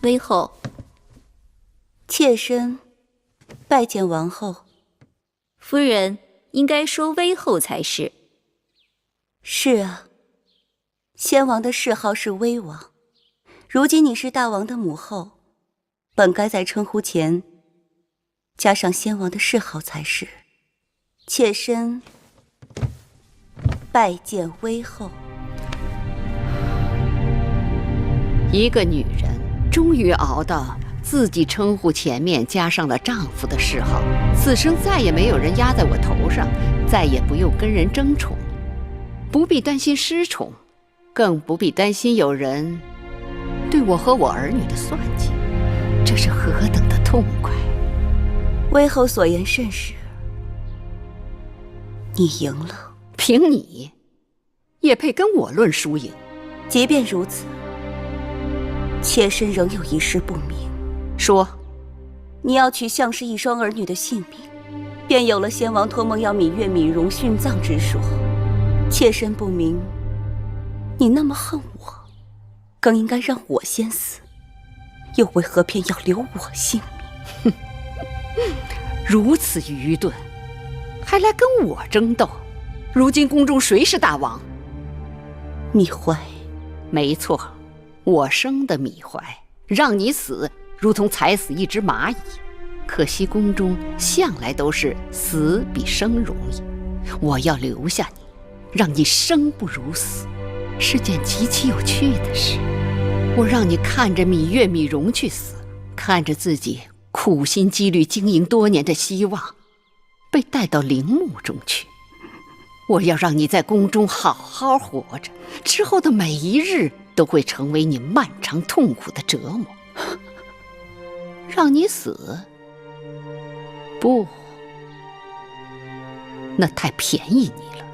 微后，妾身拜见王后。夫人应该说微后才是。是啊，先王的谥号是微王，如今你是大王的母后，本该在称呼前加上先王的谥号才是。妾身拜见微后。一个女人终于熬到自己称呼前面加上了丈夫的谥号，此生再也没有人压在我头上，再也不用跟人争宠，不必担心失宠，更不必担心有人对我和我儿女的算计，这是何等的痛快！微后所言甚是，你赢了。凭你，也配跟我论输赢？即便如此，妾身仍有一事不明。说，你要取项氏一双儿女的性命，便有了先王托梦要芈月、芈容殉葬之说。妾身不明，你那么恨我，更应该让我先死，又为何偏要留我性命？如此愚钝，还来跟我争斗？如今宫中谁是大王？芈怀。没错，我生的芈怀，让你死如同踩死一只蚂蚁。可惜宫中向来都是死比生容易，我要留下你，让你生不如死，是件极其有趣的事。我让你看着芈月、芈容去死，看着自己苦心积虑经营多年的希望被带到陵墓中去。我要让你在宫中好好活着，之后的每一日都会成为你漫长痛苦的折磨。让你死？不，那太便宜你了。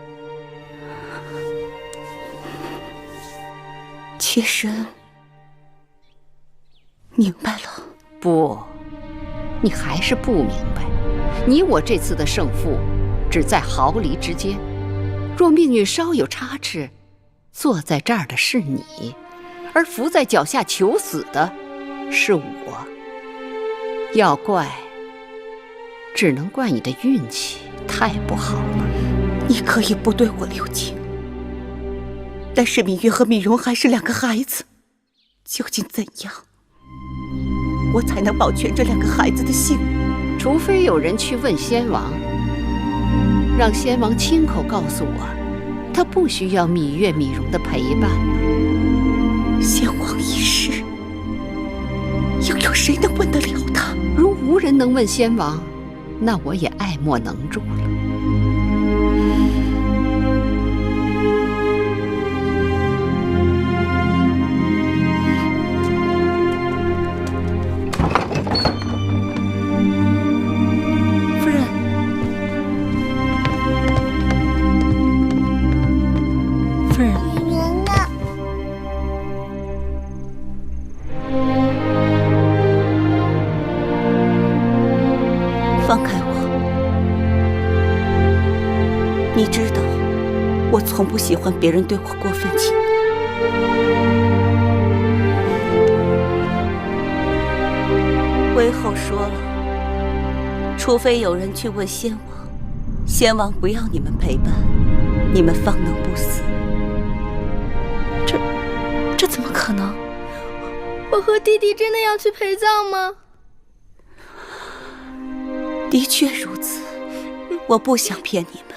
妾身明白了。不，你还是不明白。你我这次的胜负只在毫厘之间，若命运稍有差池，坐在这儿的是你，而伏在脚下求死的是我。要怪，只能怪你的运气太不好了。你可以不对我留情，但是芈月和芈容还是两个孩子，究竟怎样，我才能保全这两个孩子的性命？除非有人去问先王，让先王亲口告诉我，他不需要芈月、芈容的陪伴了。先王一世，又有谁能问得了他？如无人能问先王，那我也爱莫能助了。夫人，夫人，女人呢？放开我！你知道，我从不喜欢别人对我过分亲昵。微后说了，除非有人去问先王，先王不要你们陪伴，你们方能不死。这怎么可能？我和弟弟真的要去陪葬吗？的确如此，我不想骗你们，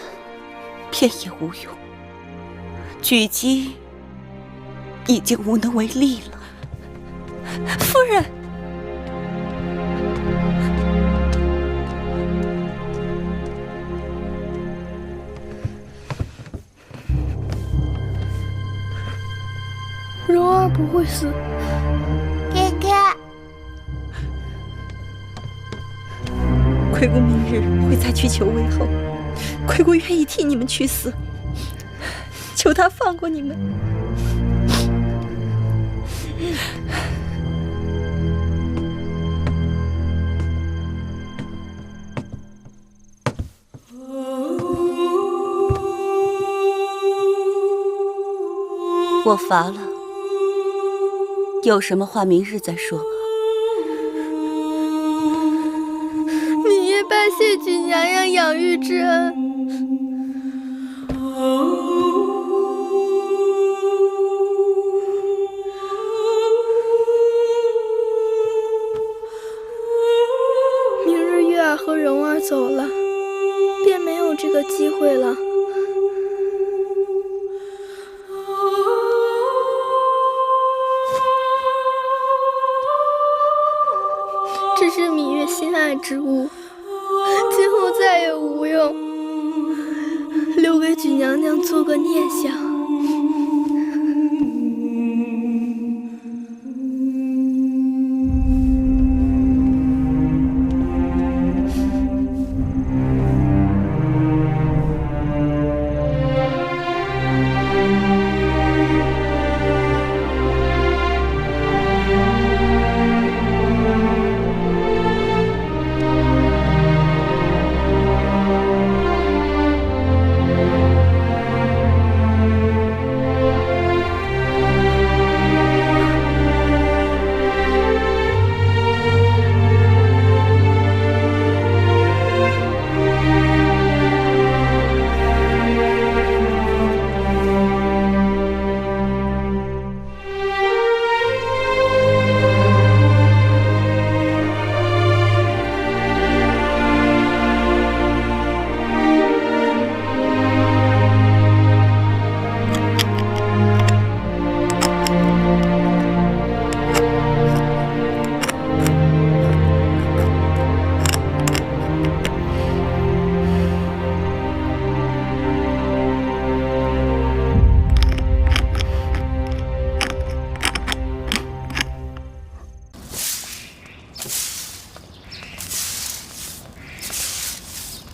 骗也无用。举姬已经无能为力了。夫人，蓉儿不会死。哥哥，魁姑明日会再去求微后，魁姑愿意替你们去死，求他放过你们。我乏了，有什么话明日再说吧。谢举娘娘养育之恩。明日月儿和蓉儿走了，便没有这个机会了。这是芈月心爱之物，今后再也无用，留给举娘娘做个念想。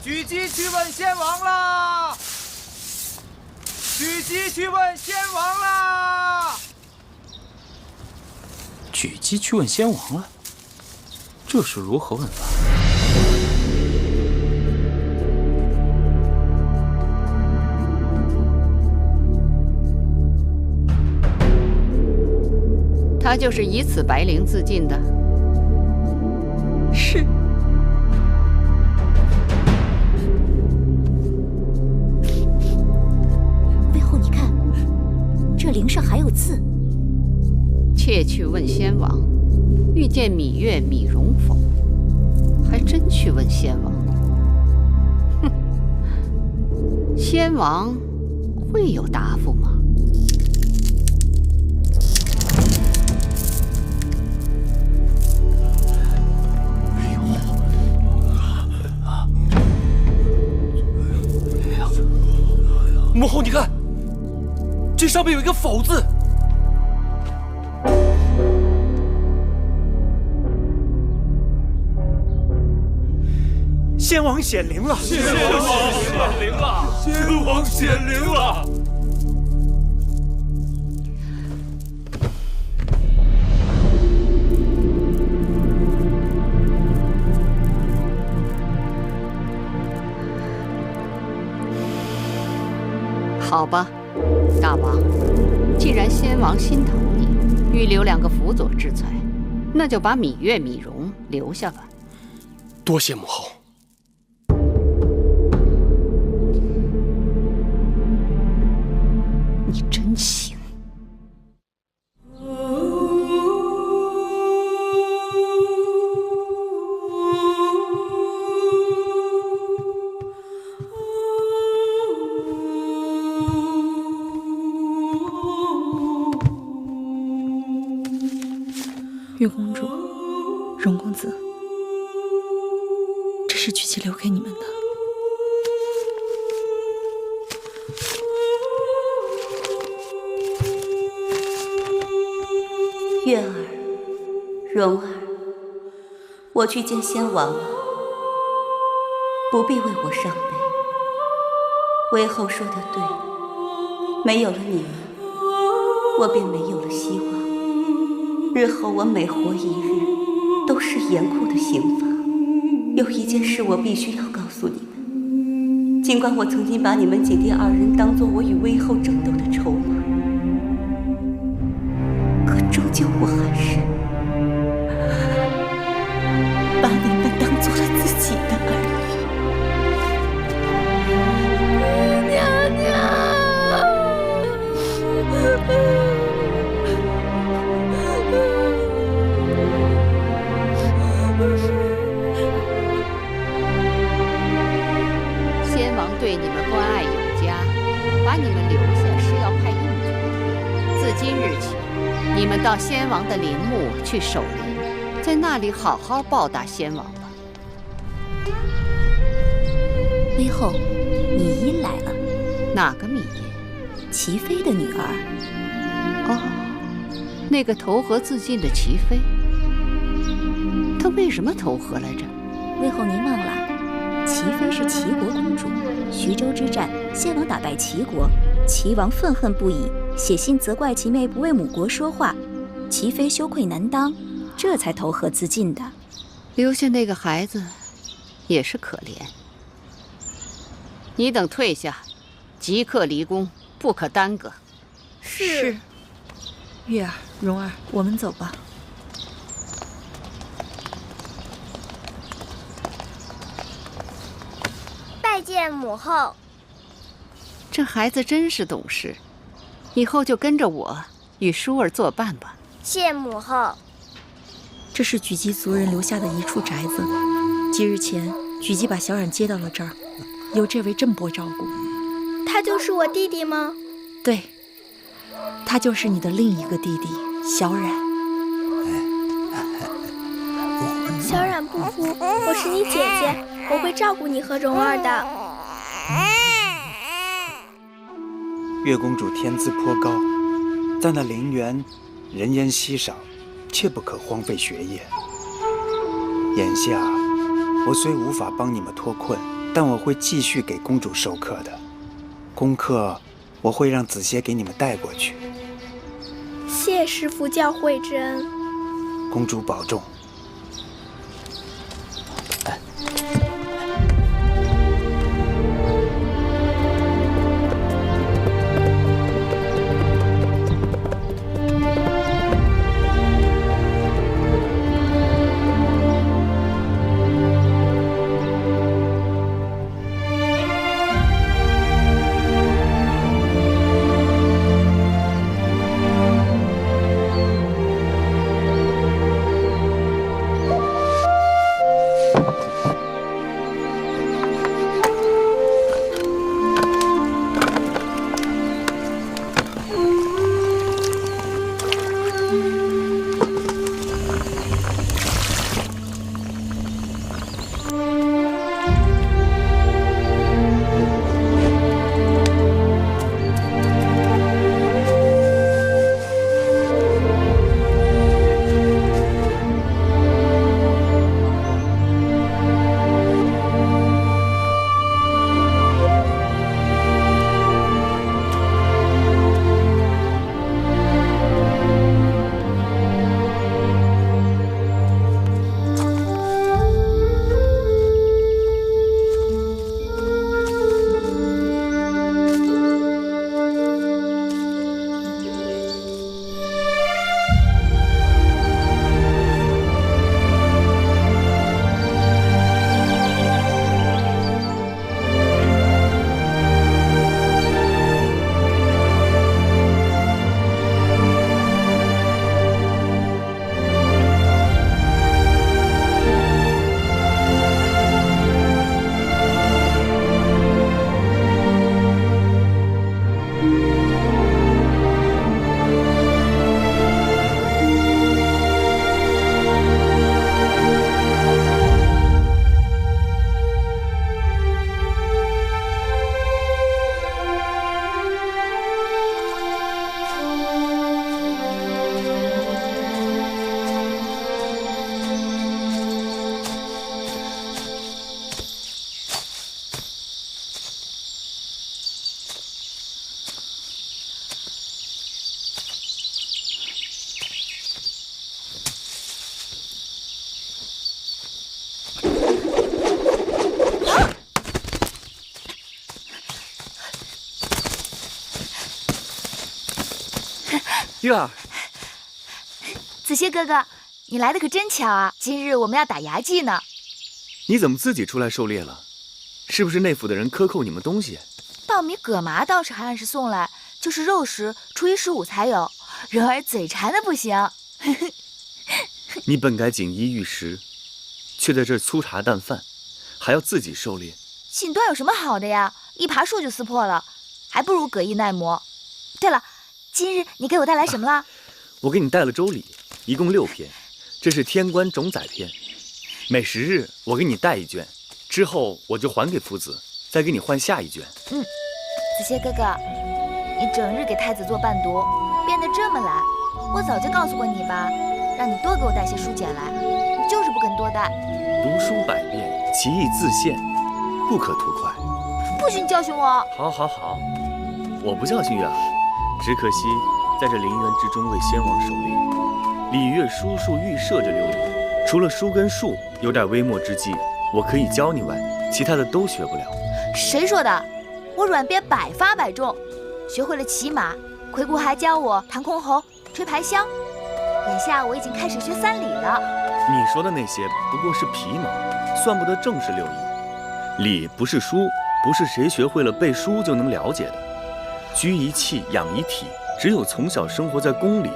举鸡去问先王啦！举鸡去问先王啦！举鸡去问先王了，这是如何问法？他就是以此白绫自尽的。是。背后你看，这绫上还有字。妾去问先王，遇见芈月、芈容否？还真去问先王。哼，先王会有答复吗？母后，你看，这上面有一个“否”字。先王显灵了！先王显灵了！先王显灵了！好吧，大王，既然先王心疼你，预留2个辅佐之才，那就把芈月、芈容留下吧。多谢母后。你真行。玉公主，荣公子，这是举妻留给你们的。月儿，蓉儿，我去见先王了，不必为我伤悲。微后说的对，没有了你们，我便没有了希望。日后我每活一日，都是严酷的刑罚。有一件事我必须要告诉你们，尽管我曾经把你们姐弟2人当作我与微后争斗的筹码，可终究我还是把你们当做了自己的儿女。到先王的陵墓去守灵，在那里好好报答先王吧。微后，米音来了。哪个米音？齐妃的女儿。哦，那个投河自尽的齐妃。她为什么投河来着？微后您忘了，齐妃是齐国公主。徐州之战，先王打败齐国，齐王愤恨不已，写信责怪齐妹不为母国说话，齐妃羞愧难当，这才投河自尽的。留下那个孩子，也是可怜。你等退下，即刻离宫，不可耽搁。是。月儿、蓉儿，我们走吧。拜见母后。这孩子真是懂事，以后就跟着我与舒儿作伴吧。谢母后。这是举姬族人留下的一处宅子，几日前举姬把小冉接到了这儿，由这位郑伯照顾。他就是我弟弟吗？对，他就是你的另一个弟弟小冉。小冉不哭，我是你姐姐，我会照顾你和蓉儿的。月公主天资颇高，在那陵园人烟稀少，切不可荒废学业。眼下我虽无法帮你们脱困，但我会继续给公主授课的。功课我会让子歇给你们带过去。谢师父教诲之恩。公主保重。月儿，子歇哥哥，你来的可真巧啊！今日我们要打牙祭呢。你怎么自己出来狩猎了？是不是内府的人克扣你们东西？稻米、葛麻倒是还按时送来，就是肉食初一、15才有。蓉儿嘴馋的不行。你本该锦衣玉食，却在这粗茶淡饭，还要自己狩猎。锦缎有什么好的呀？一爬树就撕破了，还不如葛衣耐磨。对了，今日你给我带来什么了？我给你带了周礼，一共6篇，这是天官种宰篇。每10日我给你带1卷，之后我就还给夫子，再给你换下1卷。子歇哥哥，你整日给太子做伴读，变得这么懒，我早就告诉过你吧，让你多给我带些书简来，你就是不肯多带。读书百遍，其义自现，不可图快。不许你教训我！好，我不教训月儿，只可惜在这陵园之中为先王守灵，礼乐书数御舍这6礼，除了书跟数有点微末之技，我可以教你外，其他的都学不了。谁说的？我软鞭百发百中，学会了骑马，魁姑还教我弹箜篌、吹排箫。眼下我已经开始学3礼了。你说的那些不过是皮毛，算不得正式6艺。礼不是书，不是谁学会了背书就能了解的。居一气，养一体，只有从小生活在宫里，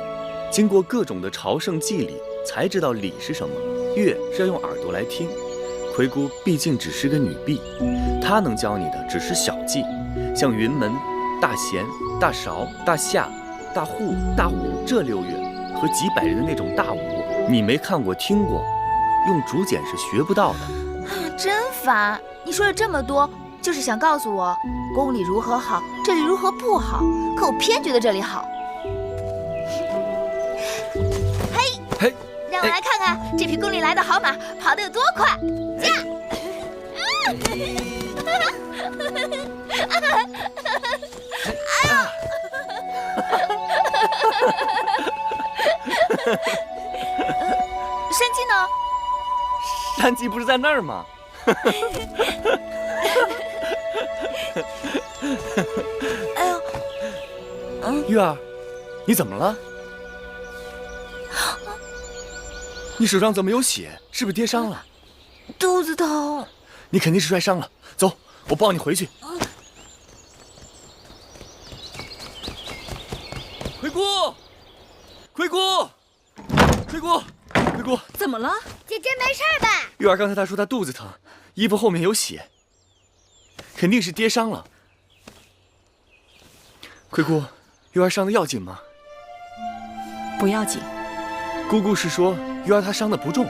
经过各种的朝圣祭礼，才知道礼是什么。乐是要用耳朵来听，魁姑毕竟只是个女婢，她能教你的只是小技，像云门、大弦、大勺、大夏、大户、大舞这6乐和几百人的那种大舞，你没看过听过，用竹简是学不到的。真烦！你说了这么多，就是想告诉我宫里如何好，这里如何不好，可我偏觉得这里好。嘿，让我来看看这匹宫里来的好马跑得有多快！驾！山鸡呢？山鸡不是在那儿吗？哎呦，月儿，你怎么了？你手上怎么有血？是不是跌伤了？肚子疼。你肯定是摔伤了。走，我抱你回去。魁姑，魁姑，魁姑，魁姑，怎么了？姐姐没事吧？月儿刚才她说她肚子疼，衣服后面有血，肯定是跌伤了。魁姑，月儿伤的要紧吗？不要紧。姑姑是说月儿她伤的不重。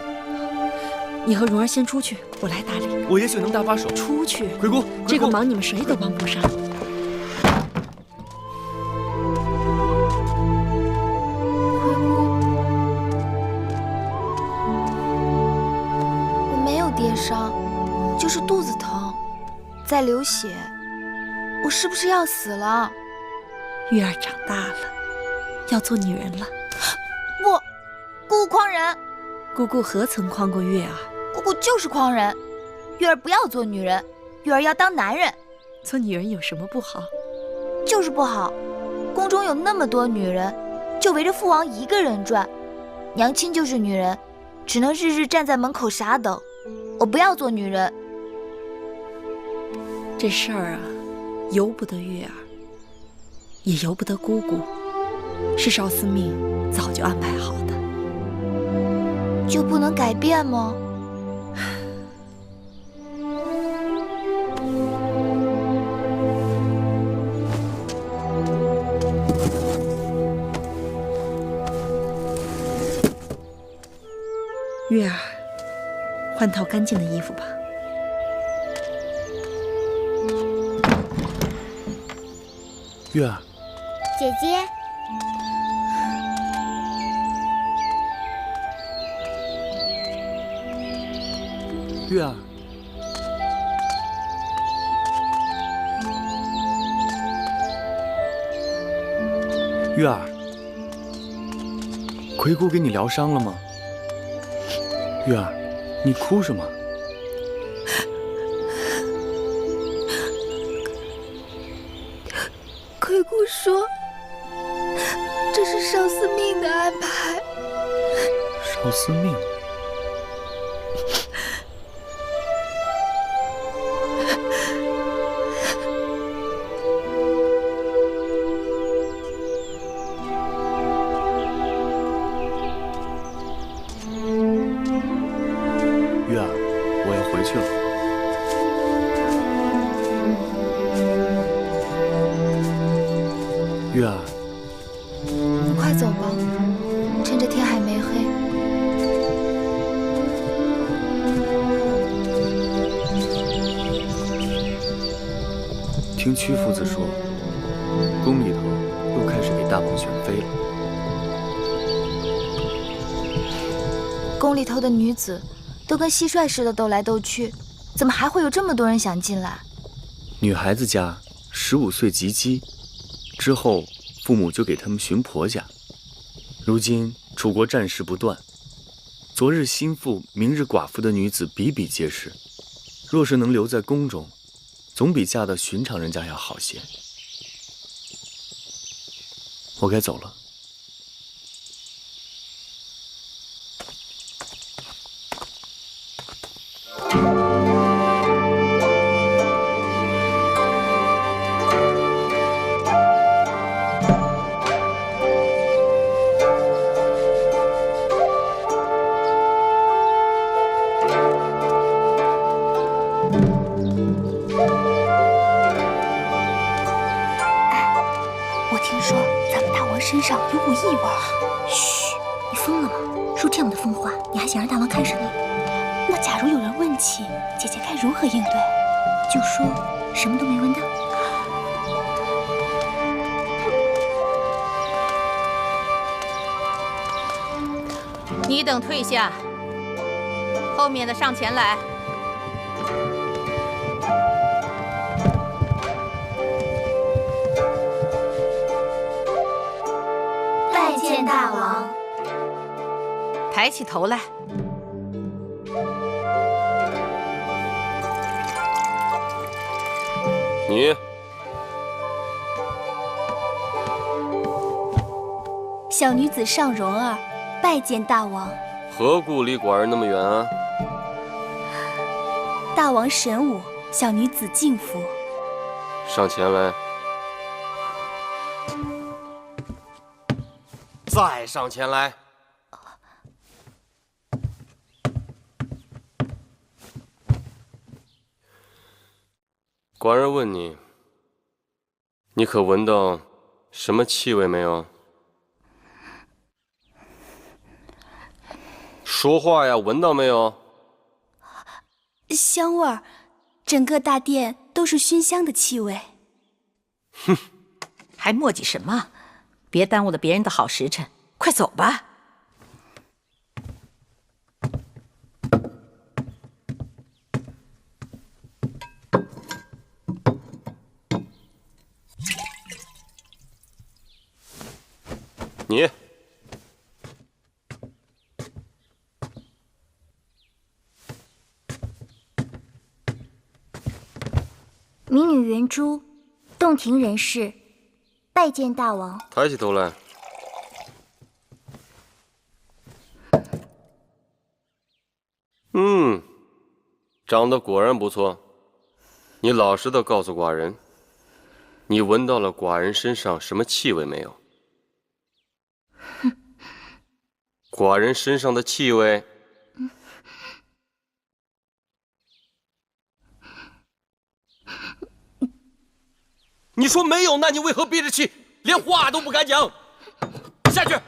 你和蓉儿先出去，我来打理。我也许能搭把手。出去。魁姑，这个忙你们谁都帮不上。我没有跌伤，就是肚子疼，在流血。我是不是要死了？月儿长大了，要做女人了。不，姑姑诓人！姑姑何曾诓过月儿？姑姑就是诓人。月儿不要做女人，月儿要当男人。做女人有什么不好？就是不好。宫中有那么多女人，就围着父王一个人转。娘亲就是女人，只能日日站在门口傻等。我不要做女人。这事儿啊，由不得月儿，也由不得姑姑，是少司命早就安排好的。就不能改变吗？月儿，换套干净的衣服吧。月儿，姐姐，月儿，月儿，魁姑给你疗伤了吗？月儿，你哭什么？魁姑说，这是少司命的安排。少司命。月儿，我要回去了。月儿，你快走吧。听屈夫子说，宫里头又开始给大王选妃了。宫里头的女子都跟蟋蟀似的斗来斗去，怎么还会有这么多人想进来？女孩子家15岁及笄，之后父母就给他们寻婆家。如今楚国战事不断，昨日心腹，明日寡妇的女子比比皆是。若是能留在宫中，总比嫁到寻常人家要好些。我该走了。身上有股异味。嘘，你疯了吗？说这样的疯话，你还想让大王看上你？那假如有人问起，姐姐该如何应对？就说什么都没闻到。你等退下，后面的上前来。拜见大王。抬起头来。你小女子尚蓉儿，拜见大王。何故离寡人那么远啊？大王神武，小女子敬服。上前来。再上前来。寡人问你，你可闻到什么气味没有？说话呀，闻到没有？香味儿，整个大殿都是熏香的气味。哼，还磨叽什么？别耽误了别人的好时辰，快走吧。你民女圆珠，洞庭人士，拜见大王。抬起头来。长得果然不错。你老实的告诉寡人，你闻到了寡人身上什么气味没有？寡人身上的气味，你说没有，那你为何憋着气，连话都不敢讲？下去。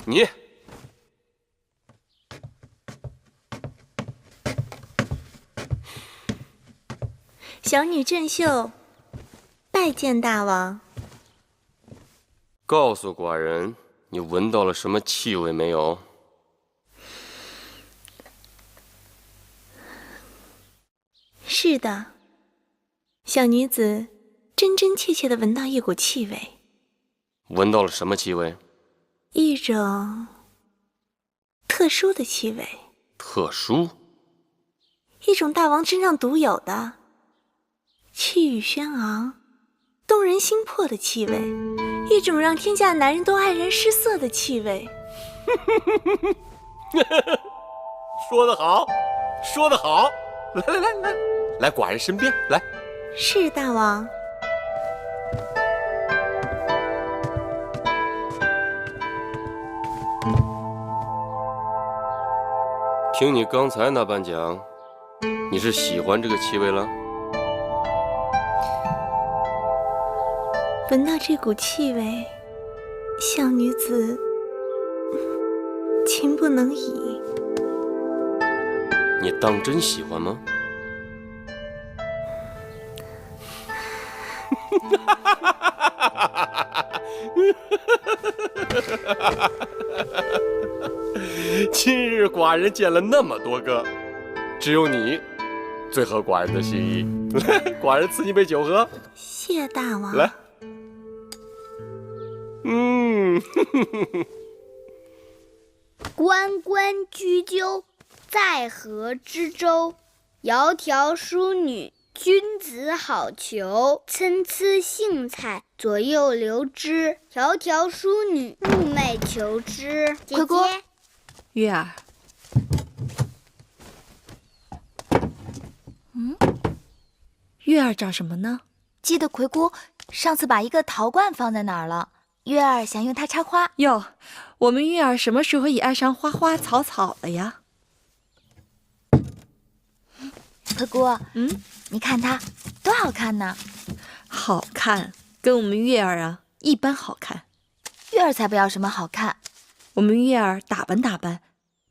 你小女郑秀，拜见大王。告诉寡人，你闻到了什么气味没有？是的，小女子真真切切的闻到一股气味。闻到了什么气味？一种特殊的气味。特殊？一种大王身上独有的气宇轩昂、动人心魄的气味，一种让天下男人都黯然失色的气味。说得好，说得好！来，寡人身边来。是大王。听你刚才那般讲，你是喜欢这个气味了？闻到这股气味，小女子情不能已。你当真喜欢吗？今日寡人见了那么多个，只有你最合寡人的心意。来，寡人赐你杯酒喝。谢大王。来。关关雎鸠，在河之洲。窈窕淑女，君子好逑。参差荇菜，左右流之。窈窕淑女，寤寐求之。姐姐，月儿，月儿找什么呢？记得葵姑上次把一个陶罐放在哪儿了，月儿想用它插花。哟，我们月儿什么时候也爱上花花草草了呀？葵姑，你看它多好看呢！好看，跟我们月儿啊一般好看。月儿才不要什么好看，我们月儿打扮打扮，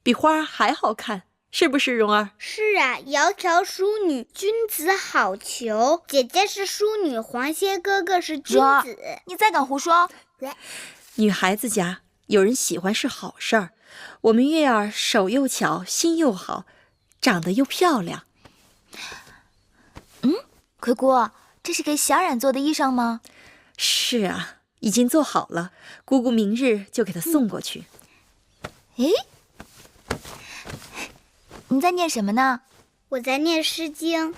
比花儿还好看，是不是蓉儿？是啊，窈窕淑女，君子好逑。姐姐是淑女，黄歇哥哥是君子。你再敢胡说！女孩子家有人喜欢是好事儿，我们月儿手又巧，心又好，长得又漂亮。葵姑，这是给小冉做的衣裳吗？是啊，已经做好了，姑姑明日就给她送过去。诶，你在念什么呢？我在念《诗经》。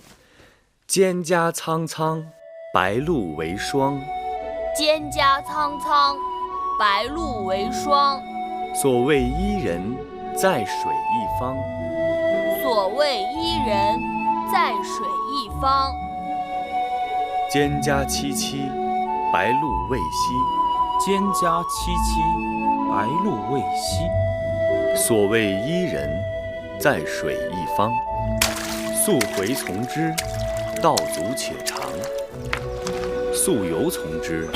蒹葭苍苍，白露为霜。蒹葭苍苍，白露为霜。所谓伊人，在水一方。所谓伊人，在水一方。蒹葭萋萋，白露未晞。蒹葭萋萋，白露未晞。所谓伊人，在水一方。溯洄从之，道阻且长；溯游从之，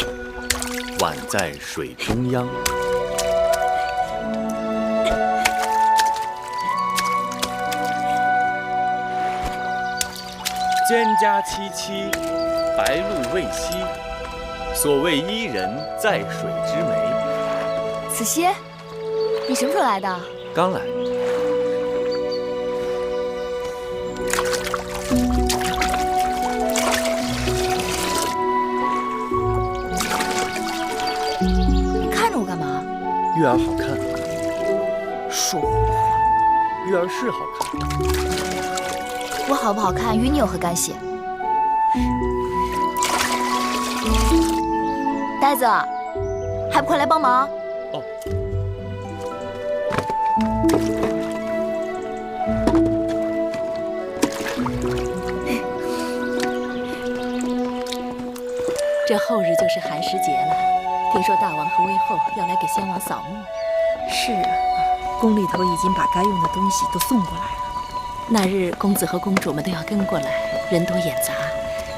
宛在水中央。蒹葭萋萋，白露未晞。所谓伊人，在水之湄。子歇，你什么时候来的？刚来。你看着我干嘛？月儿好看。说胡话。月儿是好看。我好不好看与你有何干系？呆子，还不快来帮忙？哦。这后日就是寒食节了，听说大王和威后要来给先王扫墓。是啊，宫里头已经把该用的东西都送过来了。那日公子和公主们都要跟过来，人多眼杂，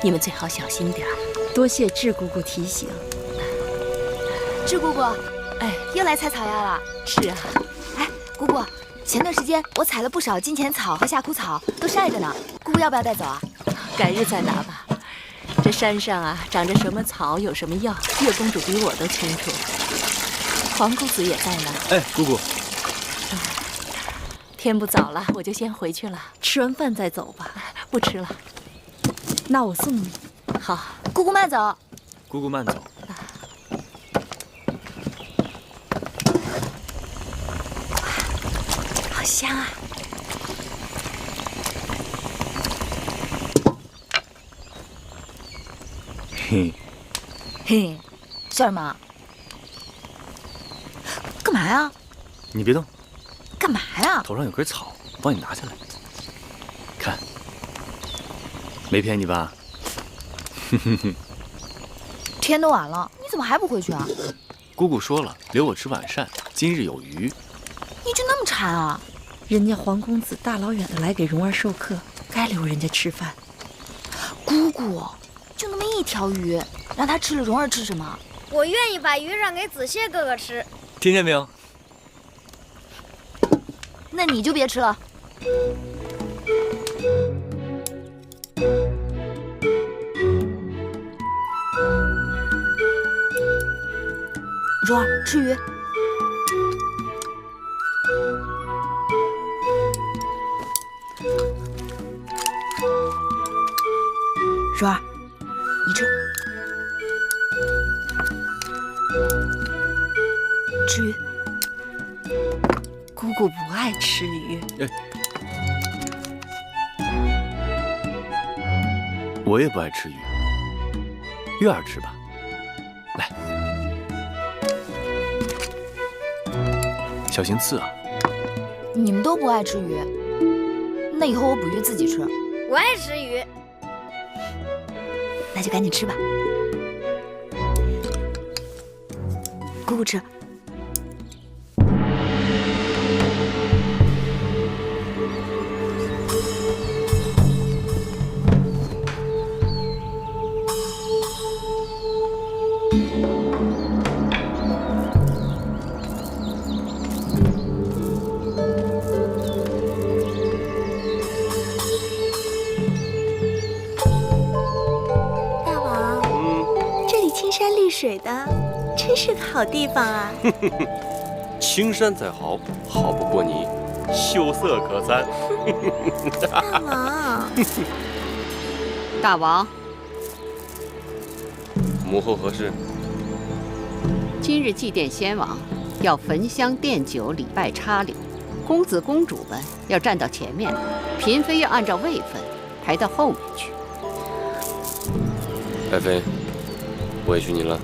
你们最好小心点儿。多谢智姑姑提醒。智姑姑，哎，又来采草药了。是啊。哎，姑姑，前段时间我采了不少金钱草和夏枯草，都晒着呢。姑姑要不要带走啊？改日再拿吧。这山上啊，长着什么草，有什么药，月公主比我都清楚。黄公子也在呢。哎，姑姑。天不早了，我就先回去了。吃完饭再走吧。不吃了。那我送你。好，姑姑慢走。姑姑慢走。好香啊！嘿，嘿，笑什么？干嘛呀？你别动。干嘛呀？头上有根草，我帮你拿下来。看，没骗你吧？天都晚了，你怎么还不回去啊？姑姑说了，留我吃晚膳，今日有余。你就那么馋啊？人家黄公子大老远的来给蓉儿授课，该留人家吃饭。姑姑，就那么一条鱼，让他吃了，蓉儿吃什么？我愿意把鱼让给子歇哥哥吃。听见没有？那你就别吃了。蓉儿吃鱼。蓉儿，你吃。吃鱼。姑姑不爱吃鱼。我也不爱吃鱼，月儿吃吧。来，小心刺啊！你们都不爱吃鱼，那以后我捕鱼自己吃。我爱吃鱼，那就赶紧吃吧。姑姑吃。水的，真是个好地方啊！青山再好，好不过你秀色可餐。大王，大王，母后何事？今日祭奠先王，要焚香奠酒，礼拜插柳。公子公主们要站到前面，嫔妃要按照位分排到后面去。爱妃，委屈你了。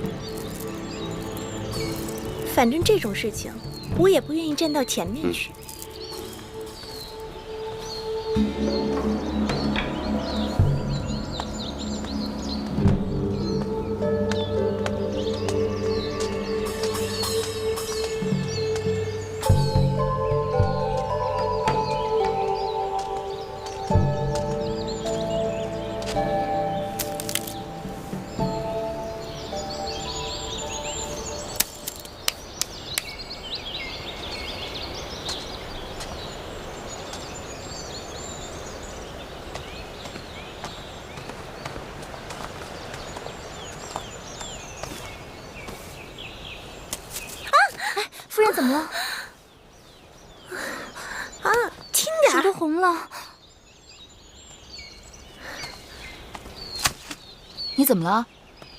反正这种事情，我也不愿意站到前面去。夫人怎么了？啊，轻点，手都红了。你怎么了？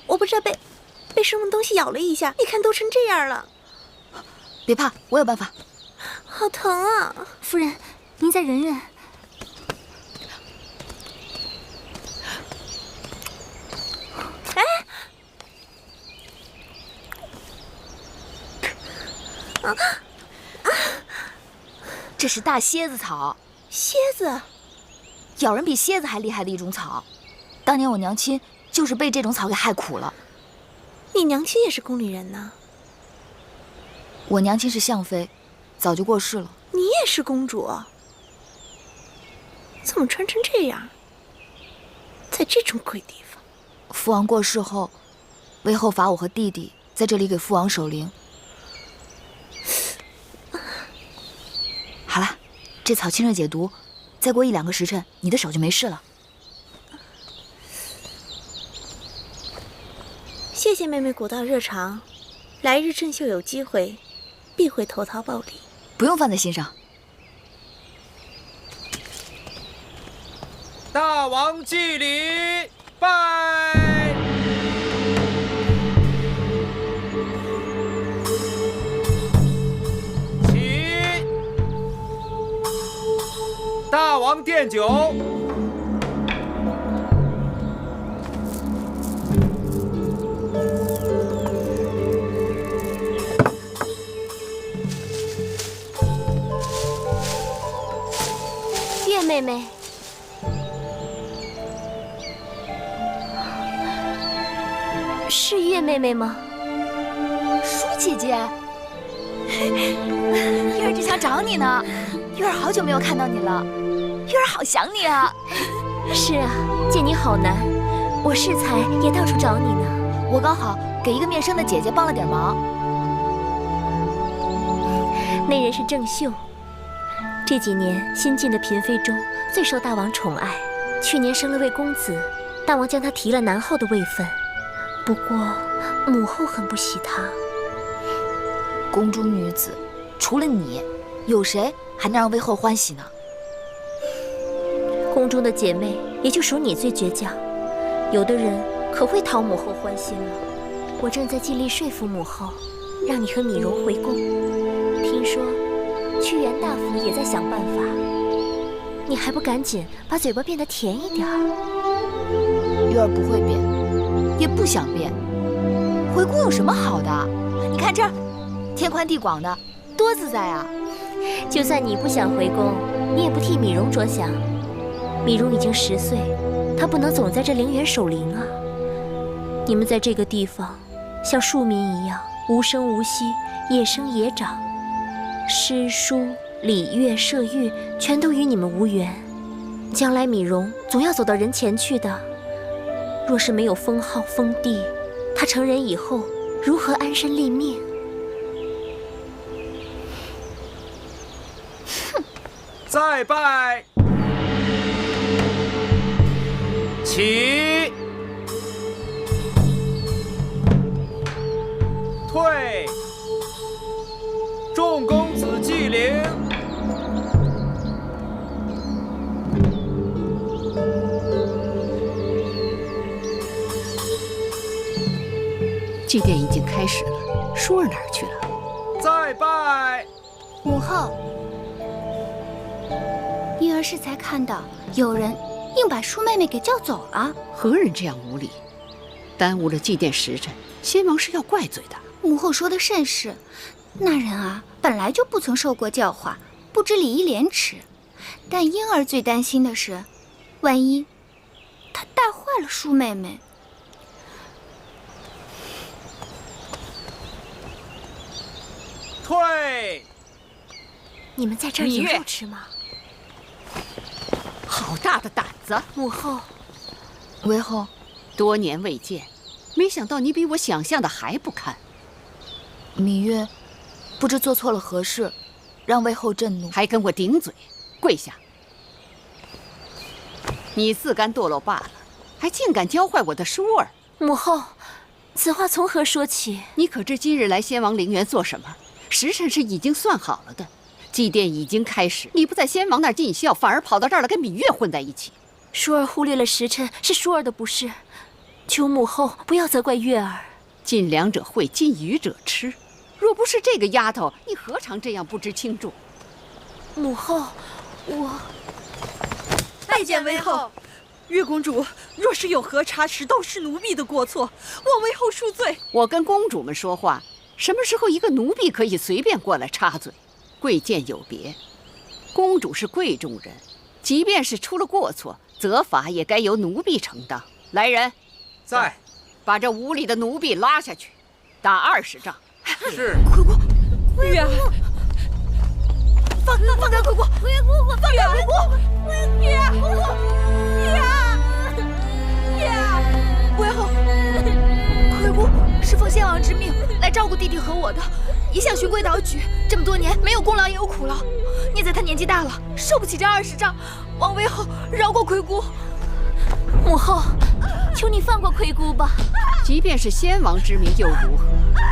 我不知道被什么东西咬了一下，你看都成这样了。别怕，我有办法。好疼啊！夫人，您再忍忍。哎。这是大蝎子草。蝎子，咬人比蝎子还厉害的一种草。当年我娘亲就是被这种草给害苦了。你娘亲也是宫里人呢？我娘亲是相妃，早就过世了。你也是公主？怎么穿成这样？在这种鬼地方？父王过世后，魏后罚我和弟弟在这里给父王守灵。好了，这草清热解毒，再过1-2个时辰，你的手就没事了。谢谢妹妹古道热肠，来日郑秀有机会，必会投桃报李。不用放在心上。大王祭礼，拜！起！大王奠酒。叶妹妹，是叶妹妹吗？舒姐姐，月儿正想找你呢。月儿好久没有看到你了，月儿好想你啊。是啊，见你好难，我适才也到处找你呢。我刚好给一个面生的姐姐帮了点忙。那人是郑秀，这几年新晋的嫔妃中最受大王宠爱。去年生了位公子，大王将他提了南后的位分。不过母后很不喜他。宫中女子，除了你，有谁还能让魏后欢喜呢？宫中的姐妹也就属你最倔强，有的人可会讨母后欢心了。我正在尽力说服母后，让你和米荣回宫。听说屈原大夫也在想办法，你还不赶紧把嘴巴变得甜一点儿？月儿不会变，也不想变。回宫有什么好的？你看这儿，天宽地广的，多自在啊！就算你不想回宫，你也不替米荣着想。米荣已经10岁，他不能总在这陵园守灵啊。你们在这个地方，像庶民一样无声无息，野生野长，诗书礼乐射御全都与你们无缘。将来米荣总要走到人前去的，若是没有封号封地，他成人以后如何安身立命？哼！再拜，起，退，众公子祭灵。祭奠已经开始了，舒儿哪儿去了？再拜，母后。玉儿是才看到有人硬把舒妹妹给叫走了。何人这样无礼，耽误了祭奠时辰？先王是要怪罪的。母后说的甚是，那人啊，本来就不曾受过教化，不知礼义廉耻。但婴儿最担心的是，万一他带坏了舒妹妹。退！你们在这儿有肉吃吗？好大的胆子！母后，韦后，多年未见，没想到你比我想象的还不堪。芈月，不知做错了何事，让魏后震怒，还跟我顶嘴，跪下！你自甘堕落罢了，还竟敢教坏我的舒儿！母后，此话从何说起？你可知今日来先王陵园做什么？时辰是已经算好了的，祭奠已经开始。你不在先王那儿尽孝，反而跑到这儿来跟芈月混在一起。舒儿忽略了时辰，是舒儿的不是，求母后不要责怪月儿。尽良者惠，尽愚者痴。若不是这个丫头，你何尝这样不知轻重？母后，我拜见韦后。月公主若是有何差池，都是奴婢的过错，望韦后恕罪。我跟公主们说话，什么时候一个奴婢可以随便过来插嘴？贵贱有别，公主是贵重人，即便是出了过错，责罚也该由奴婢承担。来人，在，把这无礼的奴婢拉下去，打20杖。是。魁姑，月儿，放开魁姑，月姑姑，放开魁姑，月儿，月儿，月儿，韦后，魁姑是奉先王之命来照顾弟弟和我的，一向循规蹈矩，这么多年没有功劳也有苦劳。念在他年纪大了，受不起这20杖，望韦后饶过魁姑。母后，求你放过魁姑吧。即便是先王之名又如何？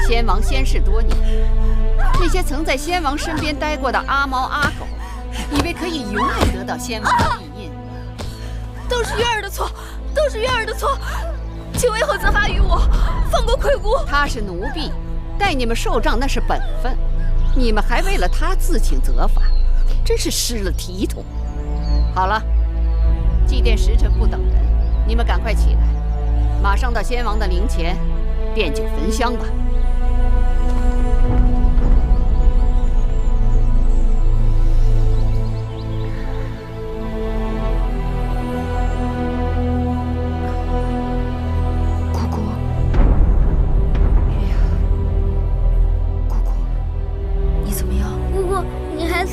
先王仙逝多年，那些曾在先王身边待过的阿猫阿狗，以为可以永远得到先王的庇荫？都是月儿的错，都是月儿的错，请韦后责罚于我，放过魁姑。她是奴婢，带你们受杖那是本分，你们还为了她自请责罚，真是失了体统。好了，祭奠时辰不等人，你们赶快起来，马上到先王的灵前奠酒焚香吧。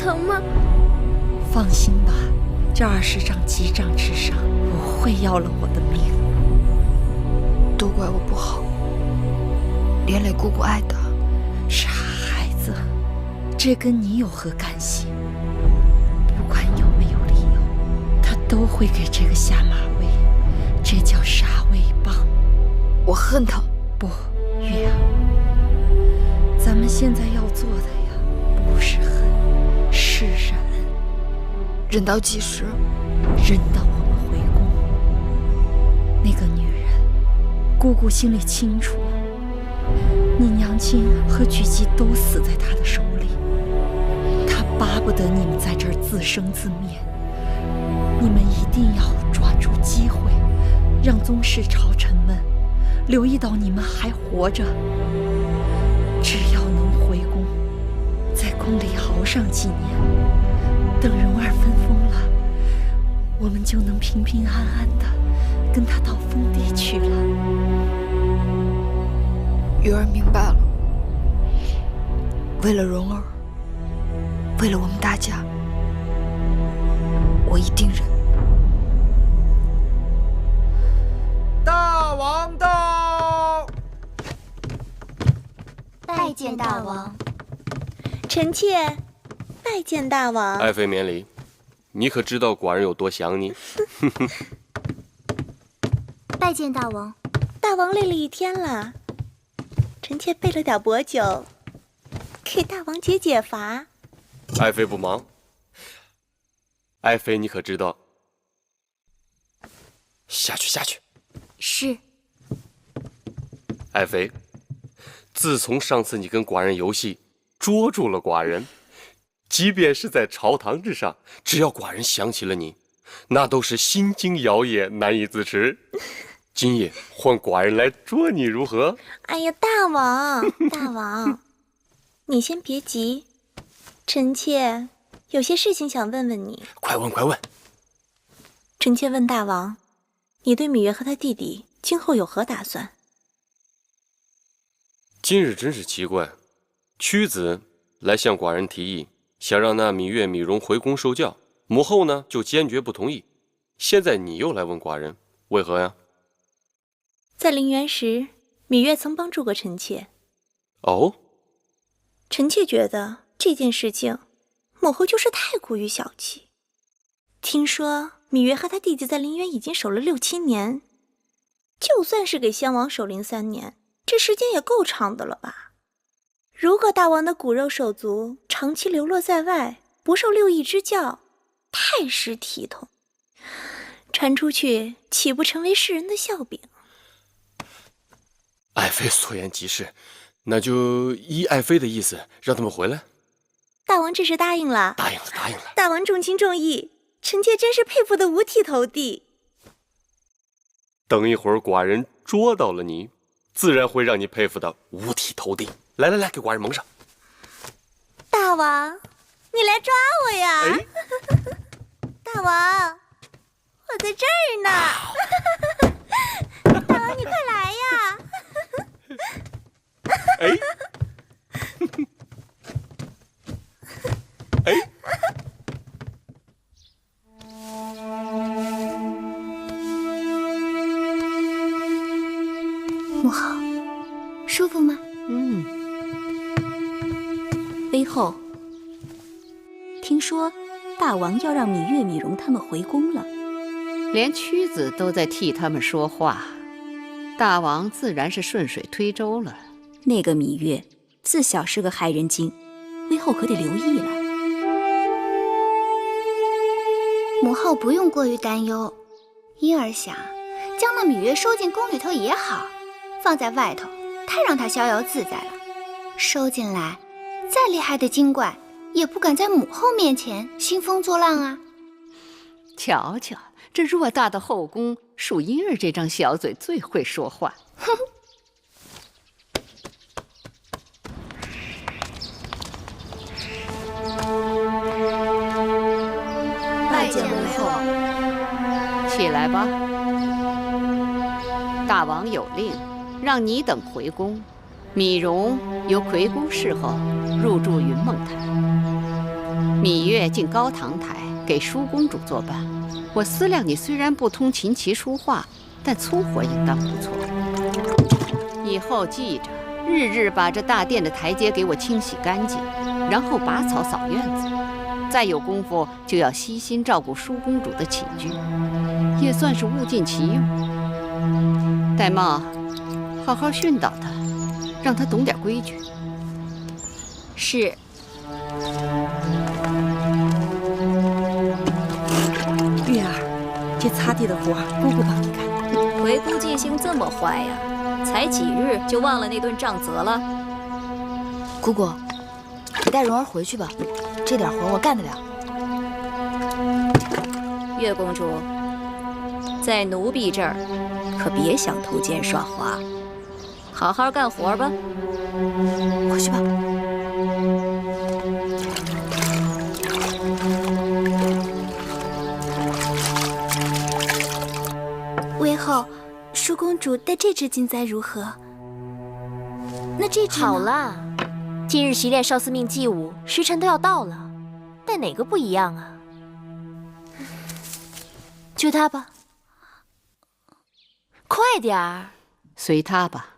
疼吗？放心吧，这20丈急杖之伤不会要了我的命。都怪我不好，连累姑姑挨打。傻孩子，这跟你有何干系？不管有没有理由，他都会给这个下马威，这叫杀威棒。我恨他。不，月儿，咱们现在要做忍到几时？忍到我们回宫。那个女人，姑姑心里清楚，你娘亲和举姬都死在她的手里。她巴不得你们在这儿自生自灭。你们一定要抓住机会，让宗室朝臣们留意到你们还活着。只要能回宫，在宫里熬上几年，等蓉儿分封了，我们就能平平安安的跟她到封地去了。鱼儿明白了，为了蓉儿，为了我们大家，我一定忍。大王到！拜见大王。臣妾拜见大王。爱妃免礼，你可知道寡人有多想你？拜见大王。大王累了一天了，臣妾备了点薄酒，给大王解解乏。爱妃不忙。爱妃，你可知道？下去，下去。是。爱妃，自从上次你跟寡人游戏，捉住了寡人，即便是在朝堂之上，只要寡人想起了你，那都是心惊摇曳，难以自持。今夜换寡人来捉你如何？哎呀，大王，大王，你先别急，臣妾有些事情想问问你。快问，快问。臣妾问大王，你对芈月和她弟弟今后有何打算？今日真是奇怪，屈子来向寡人提议，想让那芈月、芈蓉回宫受教，母后呢就坚决不同意。现在你又来问寡人，为何呀？在陵园时，芈月曾帮助过臣妾。哦，臣妾觉得这件事情，母后就是太过于小气。听说芈月和她弟弟在陵园已经守了6、7年，就算是给先王守陵3年，这时间也够长的了吧？如果大王的骨肉手足长期流落在外，不受6艺之教，太失体统，传出去岂不成为世人的笑柄？爱妃所言极是，那就依爱妃的意思，让他们回来。大王这是答应了？答应了，答应了。大王重情重义，臣妾真是佩服得五体投地。等一会儿寡人捉到了你，自然会让你佩服的五体投地。来来来，给寡人蒙上。大王，你来抓我呀！哎、大王，我在这儿呢。大王，你快来呀！哎，哎，母后，舒服吗？微后，听说大王要让芈月、芈蓉他们回宫了，连屈子都在替他们说话，大王自然是顺水推舟了。那个芈月自小是个害人精，微后可得留意了。母后不用过于担忧，婴儿想将那芈月收进宫里头也好，放在外头太让她逍遥自在了。收进来，再厉害的精怪也不敢在母后面前兴风作浪啊。瞧瞧，这偌大的后宫，属婴儿这张小嘴最会说话。哼。拜见微后。起来吧。大王有令，让你等回宫。芈蓉由魁姑侍候，入住云梦台；芈月进高堂台，给舒公主作伴。我思量你虽然不通琴棋书画，但粗活应当不错。以后记着，日日把这大殿的台阶给我清洗干净，然后拔草扫院子。再有功夫，就要悉心照顾舒公主的起居，也算是物尽其用。玳瑁，好好训导她，让她懂点规矩。是。这擦地的活姑姑帮你干。回姑记性这么坏呀？才几日就忘了那顿账责了？姑姑，你带蓉儿回去吧，这点活我干得了。月公主，在奴婢这儿可别想偷奸耍滑，好好干活吧。回去吧。魏后，舒公主戴这只金簪如何？那这只呢？好啦，今日习练少司命祭舞，时辰都要到了，戴哪个不一样啊？就它吧，快点儿。随他吧。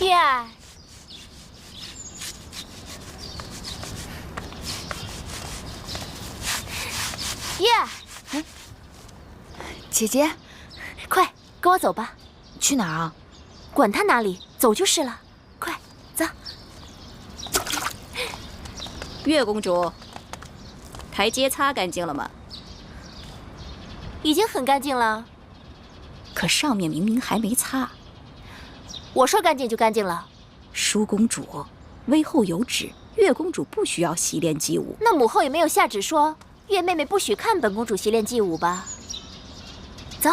月儿，月儿，姐姐，快跟我走吧。去哪儿啊？管他哪里，走就是了。快走。月公主，台阶擦干净了吗？已经很干净了。可上面明明还没擦。我说干净就干净了。舒公主，微后有旨，月公主不需要习练祭舞。那母后也没有下旨说月妹妹不许看本公主习练祭舞吧？走。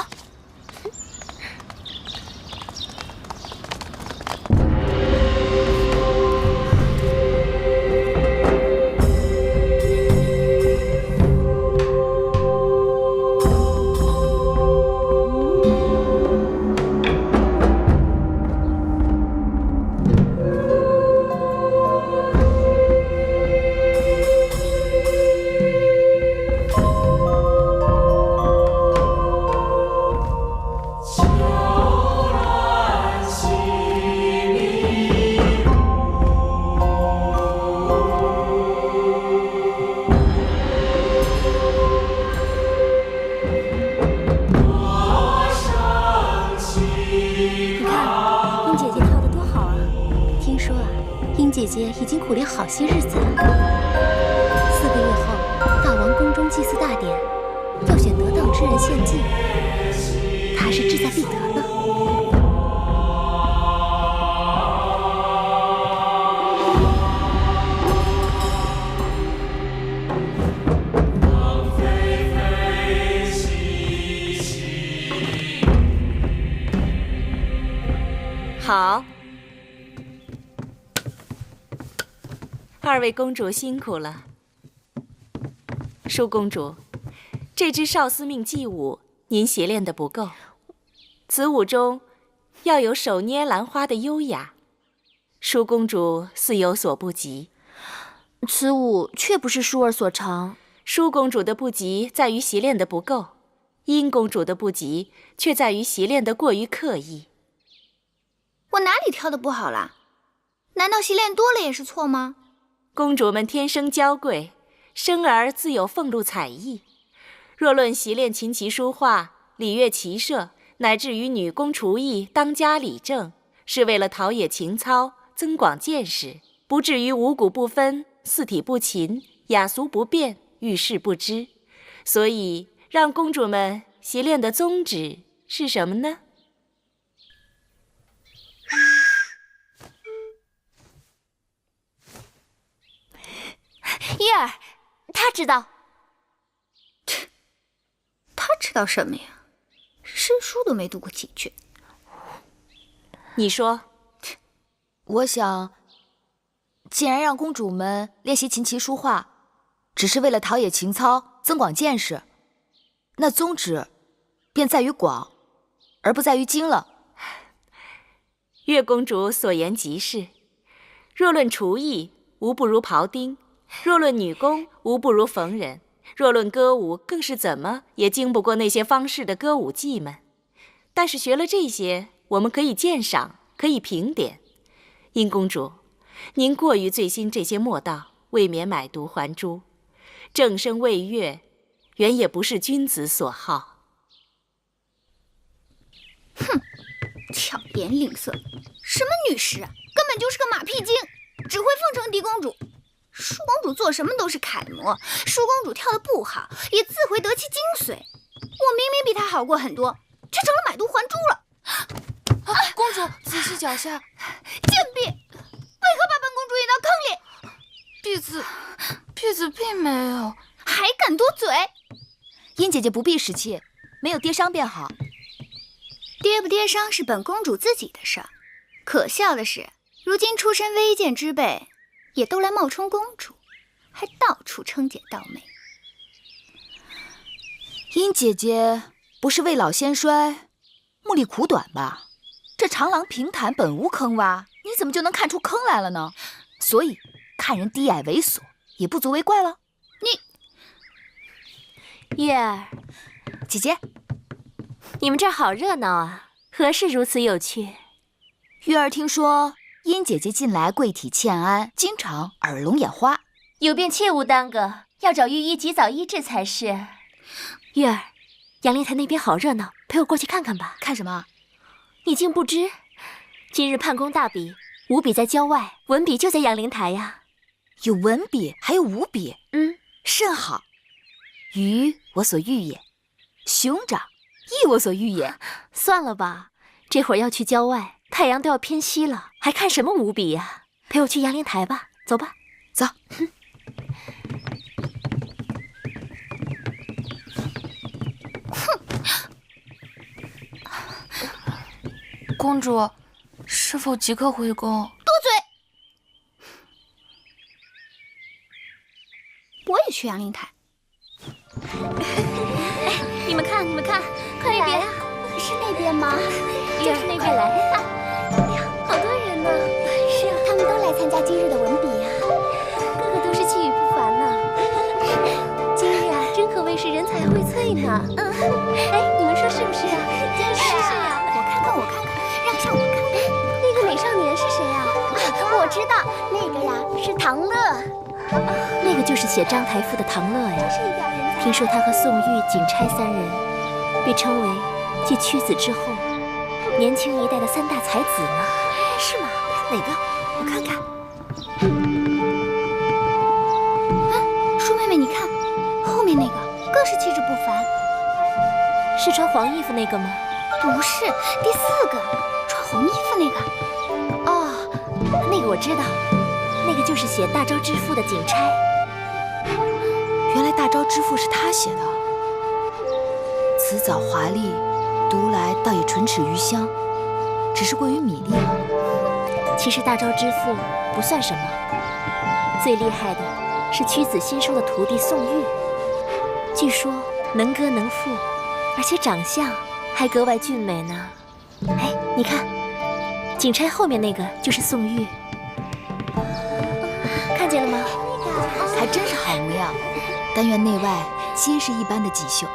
姐姐已经苦练好些日子了。4个月后，大王宫中祭祀大典，要选得当之人献祭，他是志在必得呢。好。2位公主辛苦了。舒公主，这支少司命祭舞您习练的不够，此舞中要有手捏兰花的优雅，舒公主似有所不及。此舞却不是舒儿所长。舒公主的不及在于习练的不够，殷公主的不及却在于习练的过于刻意。我哪里跳得不好啦？难道习练多了也是错吗？公主们天生娇贵，生而自有俸禄彩艺。若论习练琴棋书画、礼乐骑射，乃至于女工厨艺、当家理政，是为了陶冶情操、增广见识，不至于五谷不分、四体不勤、雅俗不变、遇事不知。所以，让公主们习练的宗旨是什么呢？叶儿，他知道。他知道什么呀？诗书都没读过几句。你说。我想，既然让公主们练习琴棋书画，只是为了陶冶情操、增广见识，那宗旨便在于广，而不在于精了。月公主所言极是。若论厨艺，无不如庖丁；若论女工，无不如缝人；若论歌舞，更是怎么也经不过那些方士的歌舞伎们。但是学了这些，我们可以鉴赏，可以评点。殷公主，您过于醉心这些墨道，未免买椟还珠。正声味乐，原也不是君子所好。哼，巧言令色，什么女士，根本就是个马屁精，只会奉承狄公主。舒公主做什么都是楷模，舒公主跳得不好，也自会得其精髓。我明明比她好过很多，却成了买椟还珠了。公主，仔细脚下。贱婢，为何把本公主引到坑里？婢子并没有。还敢多嘴！殷姐姐不必使气，没有跌伤便好。跌不跌伤是本公主自己的事儿。可笑的是，如今出身微贱之辈，也都来冒充公主，还到处称姐道妹。殷姐姐不是未老先衰，目力苦短吧？这长廊平坦本无坑洼，你怎么就能看出坑来了呢？所以看人低矮猥琐也不足为怪了。月儿，姐姐，你们这儿好热闹啊，何事如此有趣？月儿听说殷姐姐近来贵体欠安，经常耳聋眼花，有病切勿耽搁，要找御医及早医治才是。月儿，杨凌台那边好热闹，陪我过去看看吧。看什么？你竟不知，今日判公大比，武比在郊外，文比就在杨凌台呀。有文比，还有武比，甚好。鱼我所欲也，熊掌亦我所欲也。算了吧，这会儿要去郊外，太阳都要偏西了，还看什么武比呀？陪我去杨凌台吧，走吧。走。公主，是否即刻回宫？多嘴！我也去杨凌台。你们看，快来啊！是那边吗？就是那边来。好多人呢。是啊，他们都来参加今日的文比啊，个个都是气宇不凡呢。今日啊，真可谓是人才荟萃呢。哎，你们说是不是啊？真是啊！我看看，让一下我看看。那个美少年是谁啊？我知道，那个呀是唐乐。那个就是写章台赋的唐乐呀。听说他和宋玉、景钗三人被称为继屈子之后年轻一代的三大才子呢。是吗？哪个？我看看。舒妹妹，你看，后面那个更是气质不凡。是穿黄衣服那个吗？不是，第4个，穿红衣服那个。哦，那个我知道，那个就是写《大昭之赋》的景钗。原来《大昭之赋》是他写的，辞藻华丽，读来倒也唇齿余香，只是过于米粒了。其实《大昭之赋》不算什么，最厉害的是屈子新收的徒弟宋玉，据说能歌能赋，而且长相还格外俊美呢。哎，你看，景钗后面那个就是宋玉，看见了吗？还真是好模样。但愿内外皆是一般的锦绣。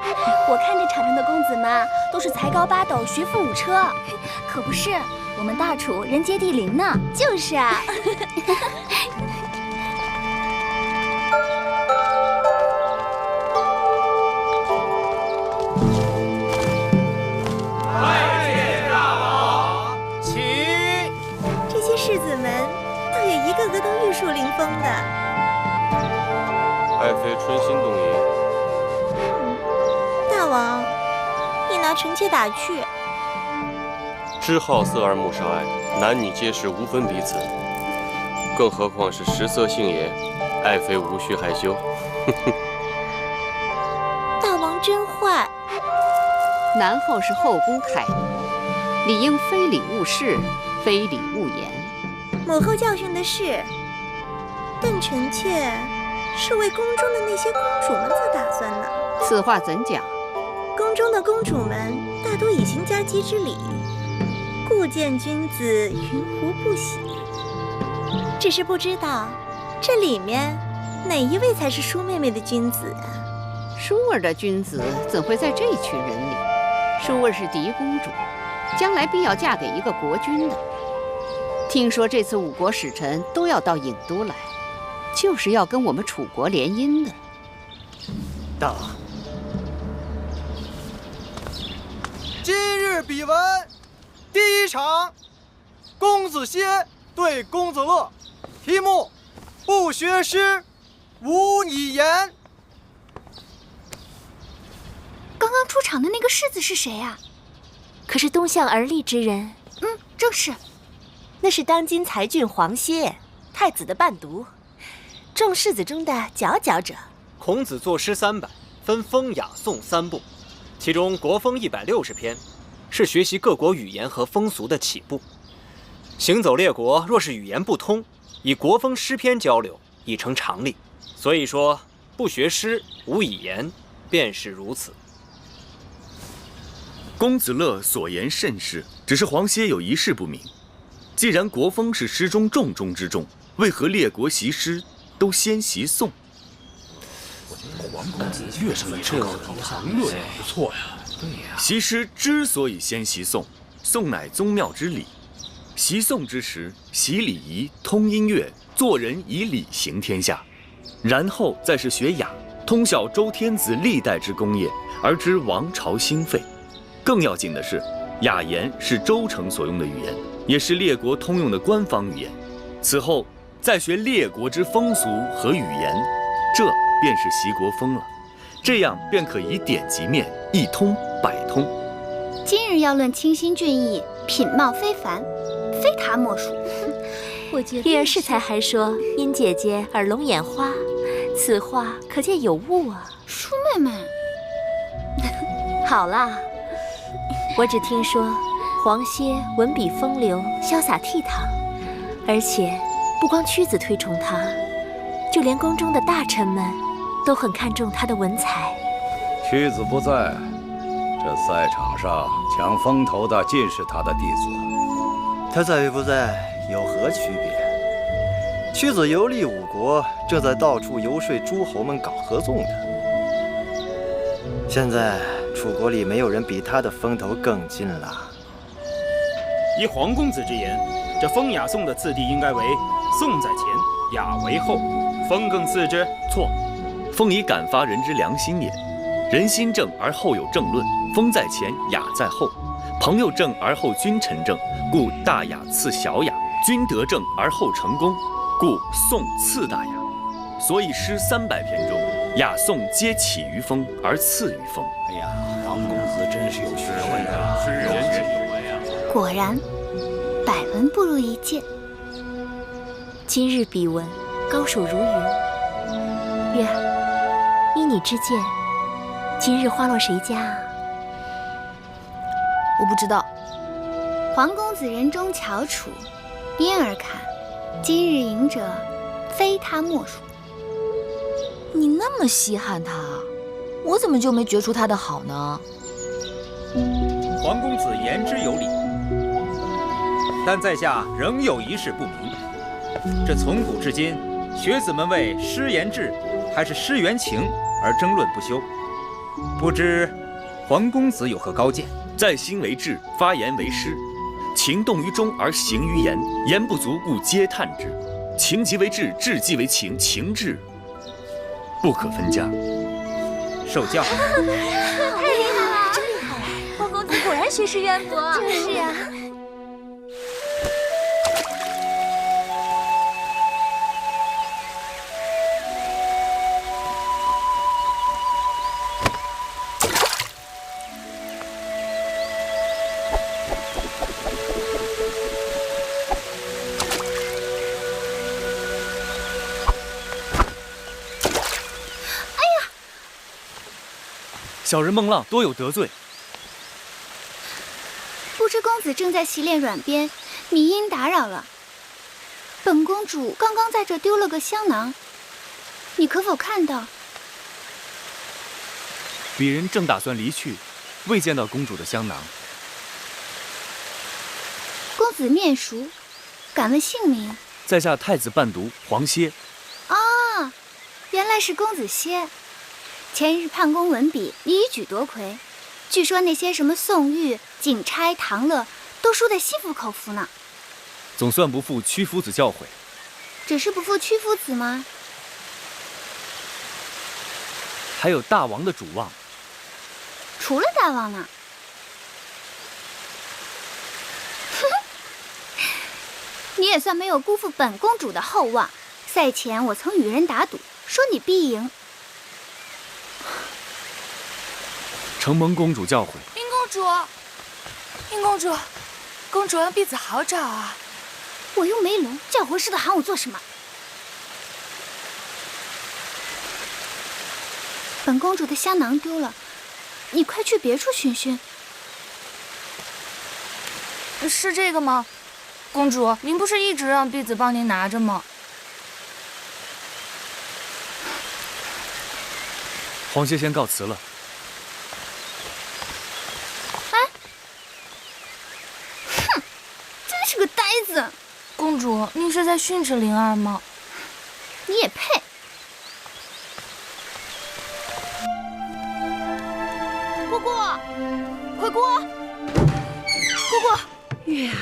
我看这场上的公子们都是才高八斗，学富五车，可不是，我们大楚人杰地灵呢。就是啊。拜见大王，起。这些世子们倒也一个个都玉树临风的。爱妃春心动淫。大王，你拿臣妾打趣。知好色而慕少爱，男女皆是无分彼此。更何况是食色性也，爱妃无需害羞。大王真坏。男后是后宫楷模，理应非礼勿视，非礼勿言。母后教训的是，但臣妾是为宫中的那些公主们做打算呢。此话怎讲？宫中的公主们大多已行家姬之礼，故见君子云胡不喜。只是不知道这里面哪一位才是舒妹妹的君子啊？舒儿的君子怎会在这群人里？舒儿是嫡公主，将来必要嫁给一个国君的。听说这次5国使臣都要到郢都来，就是要跟我们楚国联姻的。大王，今日比文第1场，公子歇对公子乐，题目：不学诗，无以言。刚刚出场的那个世子是谁呀？可是东向而立之人。正是。那是当今才俊黄歇，太子的伴读，众世子中的佼佼者。孔子作诗300，分风雅颂3部，其中国风160篇，是学习各国语言和风俗的起步。行走列国，若是语言不通，以国风诗篇交流已成常例。所以说，不学诗，无以言，便是如此。公子乐所言甚是，只是黄歇有一事不明：既然国风是诗中重中之重，为何列国习诗都先习颂？黄公子越上一车，谈论不错呀。对呀。习诗之所以先习颂，颂乃宗庙之礼。习颂之时，习礼仪，通音乐，做人以礼行天下。然后再是学雅，通晓周天子历代之功业，而知王朝兴废。更要紧的是，雅言是周成所用的语言，也是列国通用的官方语言。此后再学列国之风俗和语言，这便是习国风了。这样便可以点及面，一通百通。今日要论清新俊逸，品貌非凡，非他莫属。月儿适才还说殷姐姐耳聋眼花，此话可见有误啊。舒妹妹，好啦，我只听说黄歇文笔风流，潇洒倜傥，而且不光屈子推崇他，就连宫中的大臣们都很看重他的文采。屈子不在，这赛场上抢风头的尽是他的弟子。他在与不在有何区别？屈子游历五国，正在到处游说诸侯们搞合纵的。现在楚国里没有人比他的风头更劲了。依黄公子之言，这风雅颂的次第应该为颂在前，雅为后，风更次之。错，风以感发人之良心也。人心正而后有正论，风在前，雅在后。朋友正而后君臣正，故大雅次小雅；君德正而后成功，故颂次大雅。所以诗300篇中，雅颂皆起于风而次于风。哎呀，黄公子真是有学问啊！是有学问呀。果然，百闻不如一见。今日比文，高手如云。月儿，依你之见，今日花落谁家啊？我不知道。黄公子人中翘楚，因而看，今日赢者，非他莫属。你那么稀罕他，我怎么就没觉出他的好呢？黄公子言之有理，但在下仍有一事不明：这从古至今，学子们为诗言志还是诗言情而争论不休，不知黄公子有何高见？在心为志，发言为诗。情动于中而行于言，言不足故嗟叹之。情即为志，志即为情，情志不可分家。受教。太厉害了，真厉害！黄公子果然学识渊博。就是呀。小人孟浪多有得罪，不知公子正在习练软鞭，迷因打扰了。本公主刚刚在这丢了个香囊，你可否看到？鄙人正打算离去，未见到公主的香囊。公子面熟，敢问姓名？在下太子伴读黄歇。啊，原来是公子歇。前日判公文笔，你一举夺魁，据说那些什么宋玉、景差、唐乐都输得心服口服呢。总算不负屈夫子教诲。只是不负屈夫子吗？还有大王的主望。除了大王呢？你也算没有辜负本公主的厚望。赛前我曾与人打赌，说你必赢。承蒙公主教诲。殷公主，殷公主，公主让婢子好找啊！我又没聋，叫活似的喊我做什么？本公主的香囊丢了，你快去别处寻寻。是这个吗？公主，您不是一直让婢子帮您拿着吗？皇歇先告辞了。哎，哼，真是个呆子！公主，您是在训斥灵儿吗？你也配！姑姑，回姑，姑姑，月儿，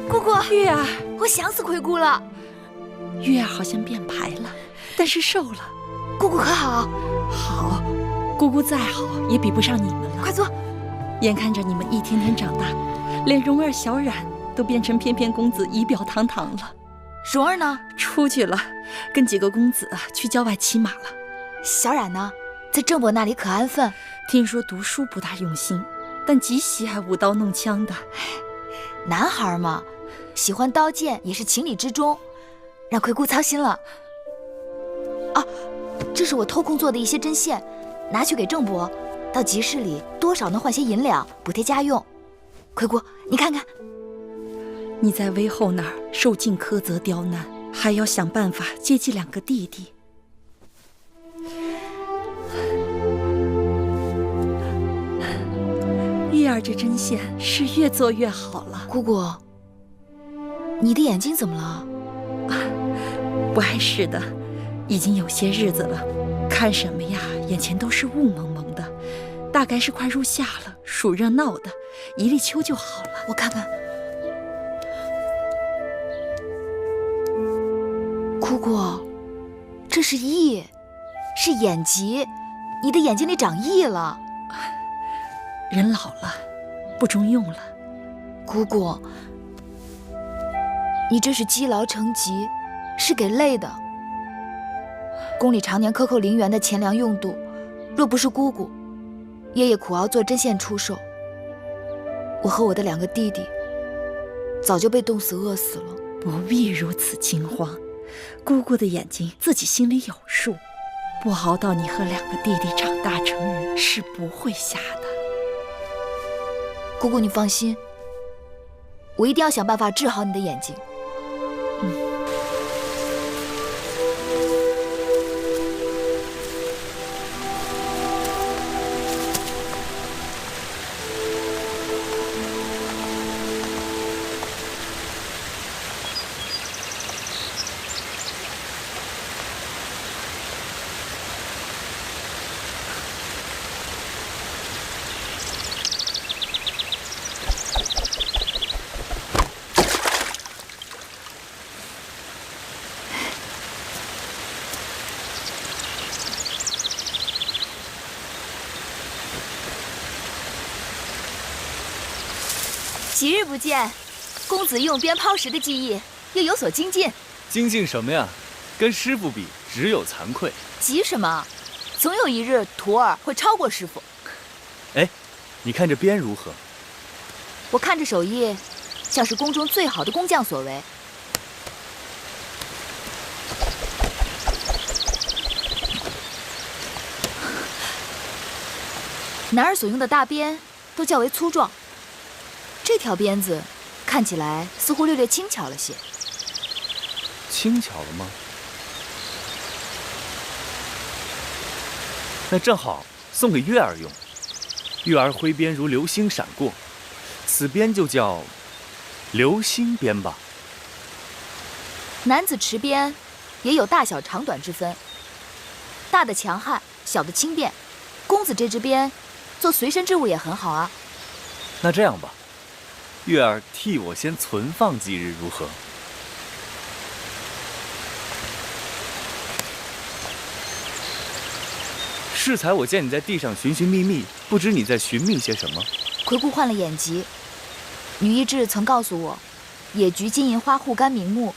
姑姑，月儿，我想死魁姑了。月儿好像变白了，但是瘦了。姑姑可好？好，姑姑再好也比不上你们了。快坐。眼看着你们一天天长大，连蓉儿、小冉都变成翩翩公子，仪表堂堂了。蓉儿呢？出去了，跟几个公子去郊外骑马了。小冉呢？在郑伯那里可安分。听说读书不大用心，但极喜爱舞刀弄枪的。男孩嘛，喜欢刀剑也是情理之中，让魁姑操心了。啊，这是我偷空做的一些针线，拿去给郑伯，到集市里多少能换些银两，补贴家用。魁姑，你看看，你在威后那儿受尽苛责刁难，还要想办法接济2个弟弟。月儿这针线是越做越好了。姑姑，你的眼睛怎么了？不碍事的，已经有些日子了，看什么呀，眼前都是雾蒙蒙的，大概是快入夏了，暑热闹的，一立秋就好了。我看看。姑姑，这是翳，是眼疾，你的眼睛里长翳了。人老了，不中用了。姑姑，你这是积劳成疾，是给累的。宫里常年克扣陵园的钱粮用度，若不是姑姑，爷爷苦熬做针线出售，我和我的2个弟弟早就被冻死饿死了。不必如此惊慌，姑姑的眼睛自己心里有数，不熬到你和2个弟弟长大成人，是不会瞎的。姑姑，你放心，我一定要想办法治好你的眼睛。几日不见，公子用鞭抛石的技艺又有所精进。精进什么呀？跟师傅比，只有惭愧。急什么？总有一日徒儿会超过师傅。哎，你看这鞭如何？我看这手艺，像是宫中最好的工匠所为。男儿所用的大鞭都较为粗壮。这条鞭子看起来似乎略轻巧了些。轻巧了吗？那正好送给月儿用。月儿挥鞭如流星闪过，此鞭就叫流星鞭吧。男子持鞭也有大小长短之分，大的强悍，小的轻便。公子这支鞭做随身之物也很好啊。那这样吧，月儿替我先存放几日，如何？适才我见你在地上寻寻觅觅，不知你在寻觅些什么？魁姑患了眼疾，女医治曾告诉我，野菊金银花护肝明目，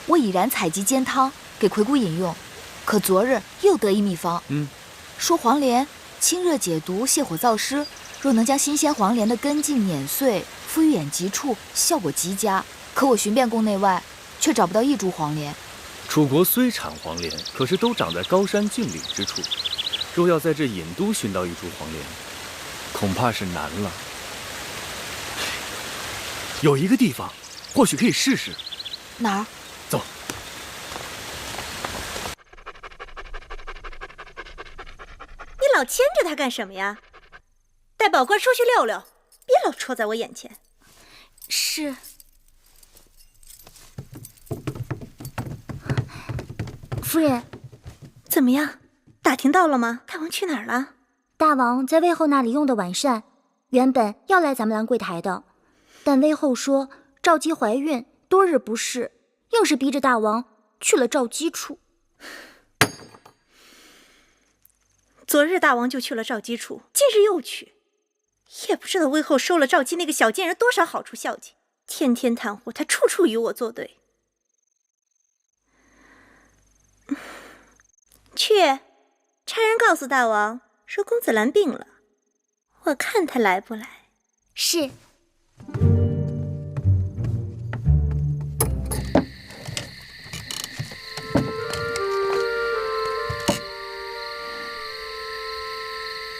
我已然采集煎汤给魁姑饮用。可昨日又得一秘方，说黄连清热解毒、泻火燥湿，若能将新鲜黄连的根茎碾碎，敷于眼疾处，效果极佳。可我寻遍宫内外，却找不到一株黄连。楚国虽产黄连，可是都长在高山峻岭之处。若要在这隐都寻到一株黄连，恐怕是难了。有一个地方，或许可以试试。哪儿？走。你老牵着他干什么呀？带宝官出去溜溜，别老戳在我眼前。是。夫人，怎么样？打听到了吗？大王去哪儿了？大王在魏后那里用的晚膳，原本要来咱们兰桂台的，但魏后说赵姬怀孕，多日不适，硬是逼着大王去了赵姬处。昨日大王就去了赵姬处，今日又去，也不知道魏后收了赵姬那个小贱人多少好处孝敬，天天袒护他，处处与我作对。去，差人告诉大王说公子兰病了，我看他来不来。是。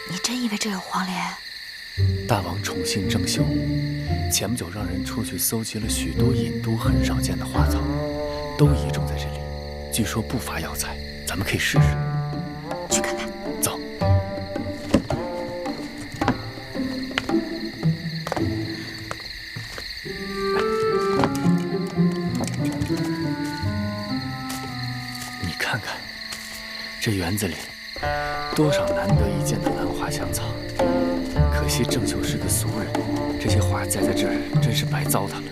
你真以为这有黄连？大王宠信郑袖，前不久让人出去搜集了许多隐都很少见的花草，都移种在这里，据说不乏药材，咱们可以试试。去看看。走。你看看，这园子里多少难得一见的兰花香草，可惜郑袖是个俗人，这些花栽在这儿真是白糟蹋了。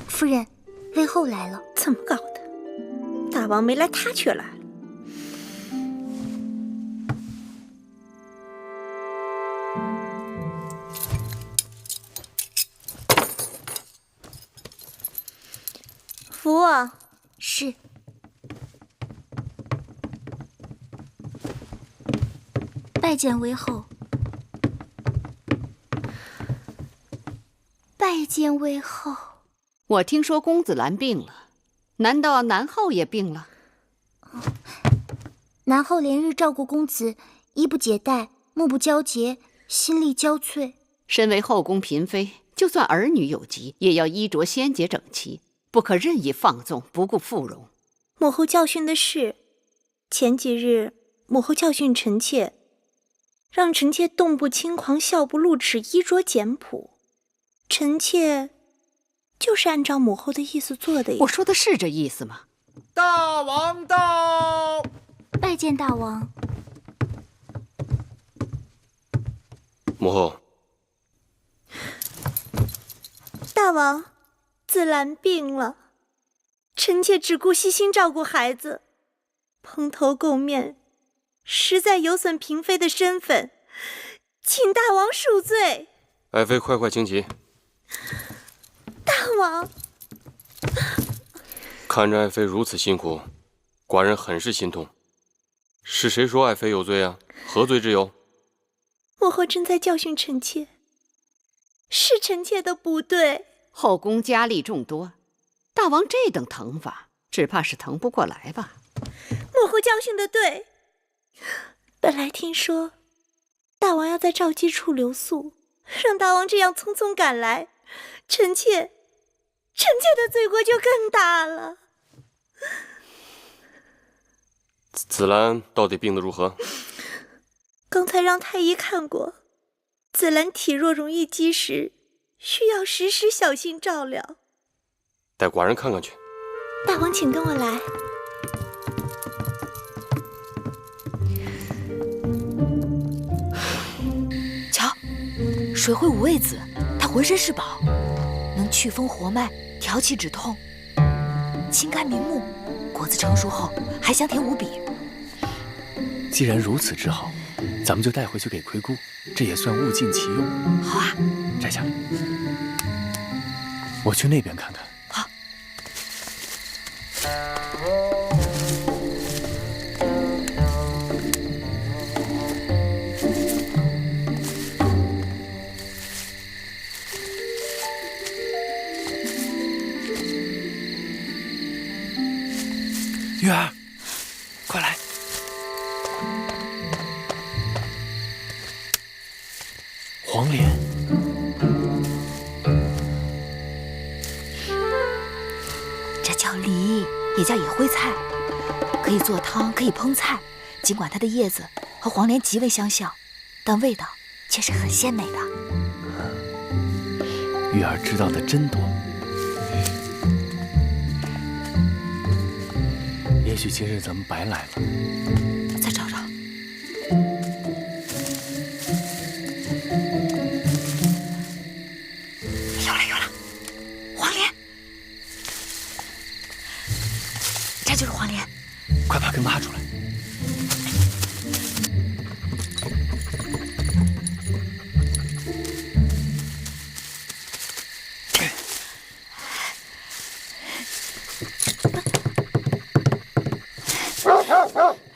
夫人，魏后来了。怎么搞的？大王没来，他却来了。扶我。是。拜见魏后。拜见魏后。我听说公子兰病了，难道南后也病了？南后连日照顾公子，衣不解带，目不交睫，心力交瘁。身为后宫嫔妃，就算儿女有疾，也要衣着鲜洁整齐，不可任意放纵，不顾妇容。母后教训的是，前几日母后教训臣妾，让臣妾动不轻狂，笑不露齿，衣着简朴。臣妾就是按照母后的意思做的。我说的是这意思吗？大王到！拜见大王。母后。大王，子兰病了，臣妾只顾悉心照顾孩子，蓬头垢面，实在有损嫔妃的身份，请大王恕罪。爱妃快快请起。大王，看着爱妃如此辛苦，寡人很是心痛。是谁说爱妃有罪啊？何罪之有？母后正在教训臣妾，是臣妾的不对。后宫佳丽众多，大王这等疼法，只怕是疼不过来吧？母后教训的对。本来听说大王要在赵姬处留宿，让大王这样匆匆赶来，臣妾的罪过就更大了。子兰到底病得如何？刚才让太医看过，子兰体弱容易积食，需要时时小心照料。带寡人看看去。大王请跟我来。瞧，水会五味子，它浑身是宝，能祛风活脉，调气止痛，清肝明目，果子成熟后还香甜无比。既然如此之好，咱们就带回去给魁姑，这也算物尽其用。好啊，摘下来。我去那边看看。好。月儿，快来！黄连，这叫梨，也叫野灰菜，可以做汤，可以烹菜。尽管它的叶子和黄连极为相像，但味道却是很鲜美的。月儿知道的真多。也许今日咱们白来了。再找找。有了有了，黄连，这就是黄连。快把根挖出来。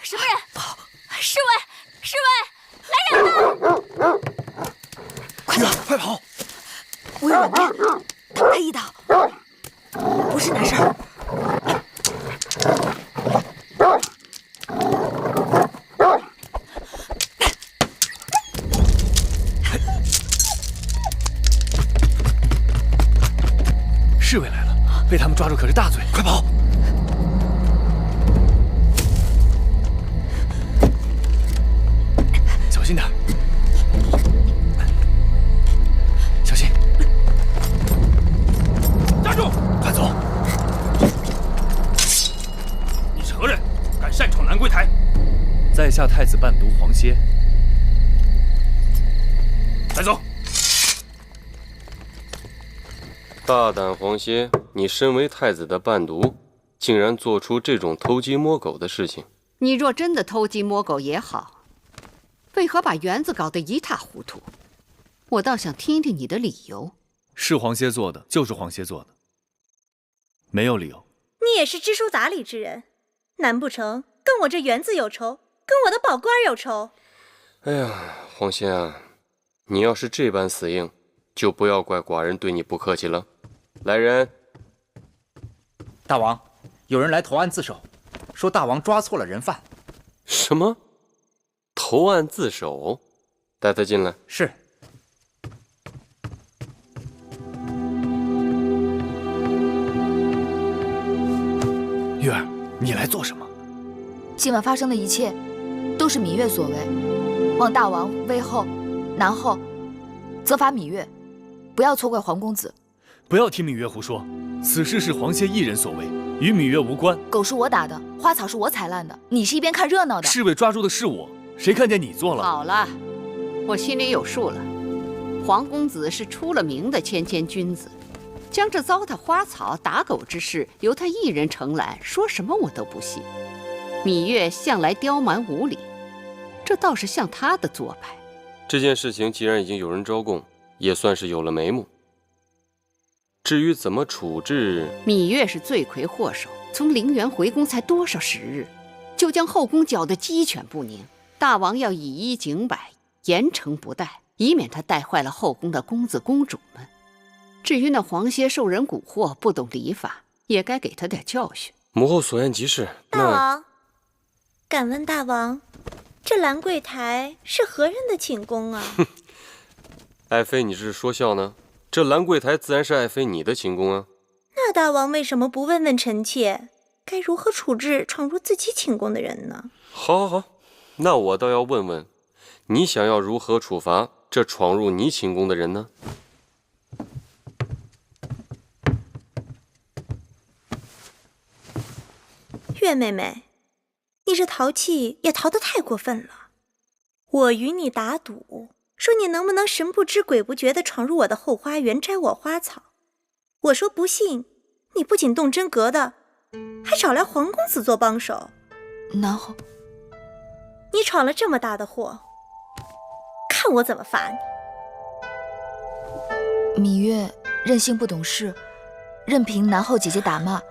什么人？侍卫！侍卫！来人呐！快走，快跑！我有软鞭，打他一刀，不是难事儿。侍卫来了，被他们抓住可是大罪，快跑！小心点，小心！站住！快走！你是何人？敢擅闯兰桂台？在下太子伴读黄歇。带走！大胆黄歇，你身为太子的伴读，竟然做出这种偷鸡摸狗的事情。你若真的偷鸡摸狗也好，为何把园子搞得一塌糊涂？我倒想听听你的理由。是黄歇做的，就是黄歇做的，没有理由。你也是知书达理之人，难不成跟我这园子有仇，跟我的宝官有仇？哎呀，黄歇啊，你要是这般死硬，就不要怪寡人对你不客气了。来人！大王，有人来投案自首，说大王抓错了人犯。什么？投案自首？带他进来。是。月儿，你来做什么？今晚发生的一切，都是芈月所为。望大王威后、南后，责罚芈月，不要错怪黄公子。不要听芈月胡说，此事是黄歇一人所为，与芈月无关。狗是我打的，花草是我踩烂的，你是一边看热闹的。侍卫抓住的是我，谁看见你做了？好了，我心里有数了。黄公子是出了名的谦谦君子，将这糟蹋花草、打狗之事由他一人承揽，说什么我都不信。芈月向来刁蛮无理，这倒是像他的做派。这件事情既然已经有人招供，也算是有了眉目。至于怎么处置，芈月是罪魁祸首，从陵园回宫才多少时日，就将后宫搅得鸡犬不宁。大王要以一警百，严惩不贷，以免他带坏了后宫的公子公主们。至于那黄歇受人蛊惑，不懂礼法，也该给他点教训。母后所言极是。大王，敢问大王，这兰桂台是何人的寝宫啊？爱妃，你是说笑呢？这兰桂台自然是爱妃你的寝宫啊。那大王为什么不问问臣妾，该如何处置闯入自己寝宫的人呢？好，好，好，那我倒要问问，你想要如何处罚这闯入你寝宫的人呢？月妹妹，你这淘气也淘得太过分了。我与你打赌，说你能不能神不知鬼不觉地闯入我的后花园摘我花草。我说不信，你不仅动真格的，还找来黄公子做帮手。然后你闯了这么大的祸，看我怎么罚你。芈月任性不懂事，任凭南后姐姐打骂。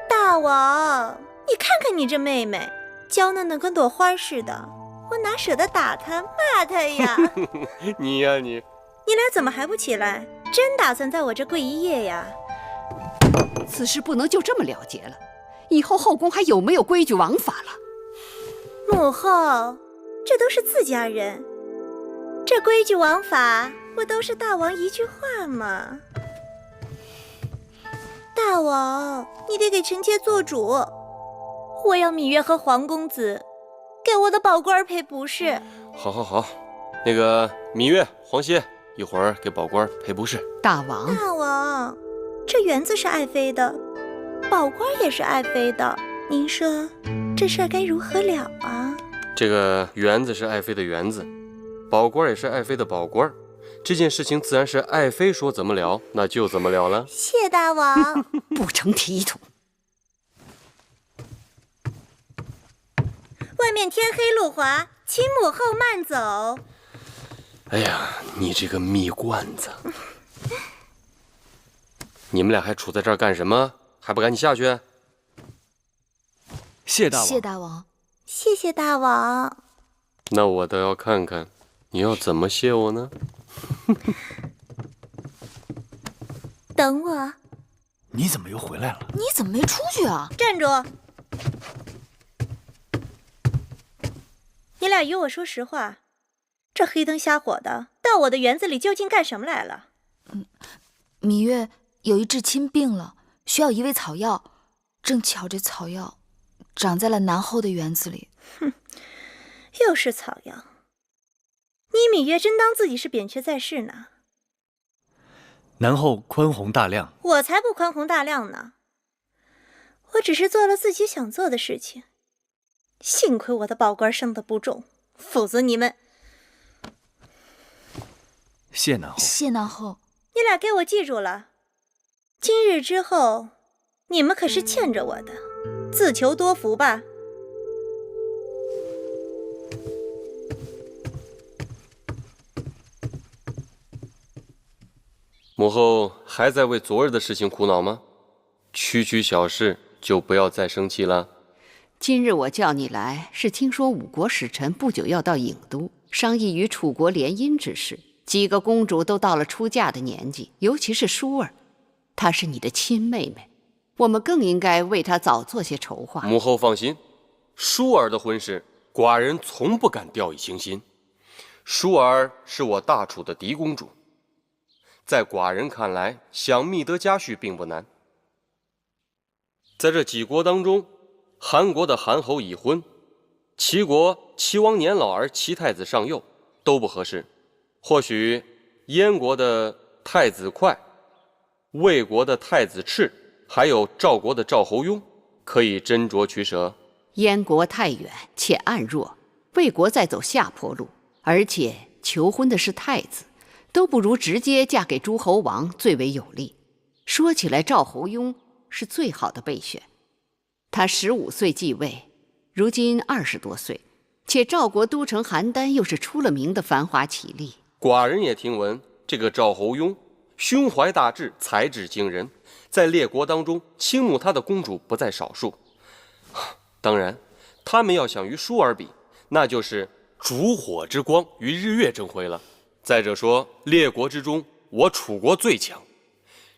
大王，你看看你这妹妹，娇嫩的跟朵花似的，我哪舍得打她骂她呀？你呀你，你俩怎么还不起来？真打算在我这跪一夜呀？此事不能就这么了结了，以后后宫还有没有规矩王法了？母后，这都是自家人，这规矩王法不都是大王一句话吗？大王，你得给臣妾做主，我要芈月和黄公子给我的宝官赔不是。好好好，那个芈月、黄歇，一会儿给宝官赔不是。大王，大王，这园子是爱妃的，宝官也是爱妃的，您说这事儿该如何了啊？这个园子是爱妃的园子，宝官也是爱妃的宝官，这件事情自然是爱妃说怎么了，那就怎么了了。谢大王。不成体统。外面天黑路滑，请母后慢走。哎呀，你这个蜜罐子！你们俩还杵在这儿干什么？还不赶紧下去？谢大王。谢大王。谢谢大王。那我倒要看看，你要怎么谢我呢？等我。你怎么又回来了？你怎么没出去啊？站住！你俩与我说实话，这黑灯瞎火的，到我的园子里究竟干什么来了？芈月有一至亲病了，需要一味草药，正巧这草药长在了南后的园子里。哼，又是草药！你芈月真当自己是扁鹊在世呢？南后宽宏大量，我才不宽宏大量呢！我只是做了自己想做的事情。幸亏我的宝官生得不重，否则你们……谢南后。谢南后。你俩给我记住了，今日之后，你们可是欠着我的，自求多福吧。母后还在为昨日的事情苦恼吗？区区小事就不要再生气了。今日我叫你来，是听说五国使臣不久要到郢都，商议与楚国联姻之事。几个公主都到了出嫁的年纪，尤其是舒儿，她是你的亲妹妹，我们更应该为她早做些筹划。母后放心，舒儿的婚事，寡人从不敢掉以轻心。舒儿是我大楚的嫡公主，在寡人看来，想觅得佳婿并不难。在这几国当中，韩国的韩侯已婚，齐国齐王年老而齐太子尚幼，都不合适。或许燕国的太子哙、魏国的太子赤，还有赵国的赵侯雍，可以斟酌取舍。燕国太远且暗弱，魏国在走下坡路，而且求婚的是太子，都不如直接嫁给诸侯王最为有利。说起来，赵侯雍是最好的备选。他15岁继位，如今20多岁，且赵国都城邯郸又是出了名的繁华绮丽。寡人也听闻，这个赵侯雍胸怀大志，才智惊人，在列国当中倾慕他的公主不在少数。当然，他们要想与舒儿比，那就是烛火之光与日月争辉了。再者说，列国之中，我楚国最强。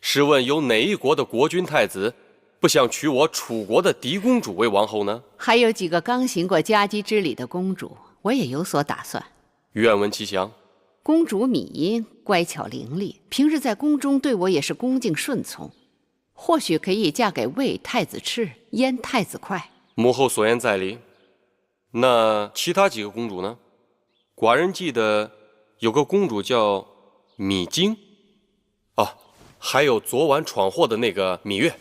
试问有哪一国的国君太子不想娶我楚国的嫡公主为王后呢？还有几个刚行过家姬之礼的公主，我也有所打算。愿闻其详。公主芈音乖巧伶俐，平日在宫中对我也是恭敬顺从，或许可以嫁给魏太子赤、燕太子哙。母后所言在理。那其他几个公主呢？寡人记得有个公主叫芈京，还有昨晚闯祸的那个芈月。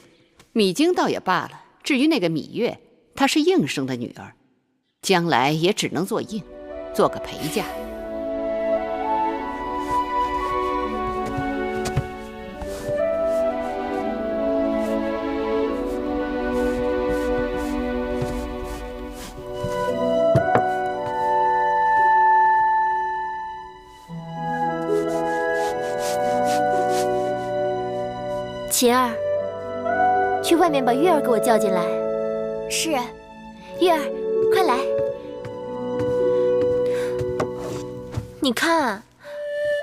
芈京倒也罢了，至于那个芈月，她是应生的女儿，将来也只能做应，做个陪嫁。琴儿，去外面把月儿给我叫进来。是，月儿，快来。你看，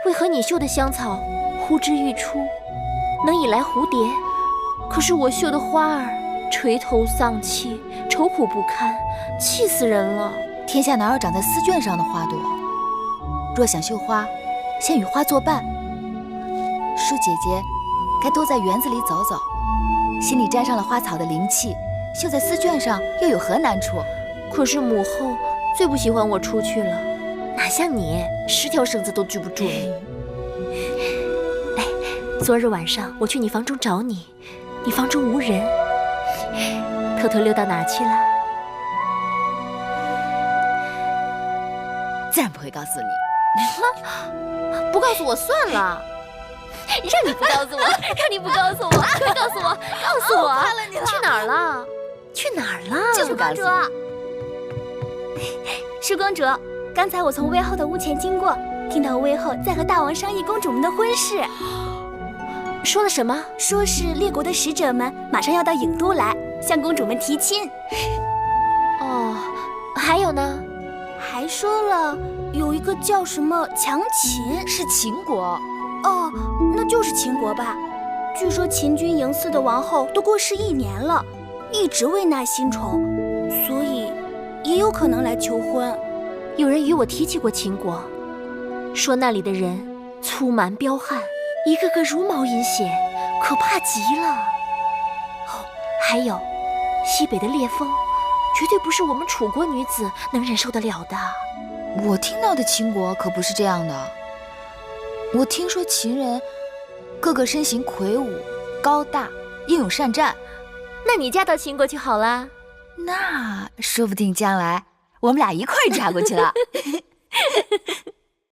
为何你绣的香草呼之欲出，能引来蝴蝶？可是我绣的花儿垂头丧气，愁苦不堪，气死人了。天下哪有长在丝绢上的花朵？若想绣花，先与花作伴。舒姐姐该多在园子里走走，心里沾上了花草的灵气，绣在丝绢上又有何难处？可是母后最不喜欢我出去了，哪像你10条绳子都拘不住你。哎，昨日晚上我去你房中找你，你房中无人，偷偷溜到哪儿去了？自然不会告诉你。不告诉我算了。让你不告诉我，让你不告诉我，快告诉我，告诉我，快了你了！去哪儿了？去哪儿了？就是公主。舒公主，刚才我从魏后的屋前经过，听到魏后在和大王商议公主们的婚事。说了什么？说是列国的使者们马上要到郢都来，向公主们提亲。哦，还有呢？还说了有一个叫什么强秦，是秦国。哦，那就是秦国吧。据说秦军营祀的王后都过世1年了，一直未纳新宠，所以也有可能来求婚。有人与我提起过秦国，说那里的人粗蛮彪悍，一个个茹毛饮血，可怕极了。哦，还有西北的烈风，绝对不是我们楚国女子能忍受得了的。我听到的秦国可不是这样的。我听说秦人个个身形魁梧高大，英勇善战。那你嫁到秦国去好啦。那说不定将来我们俩一块儿嫁过去了。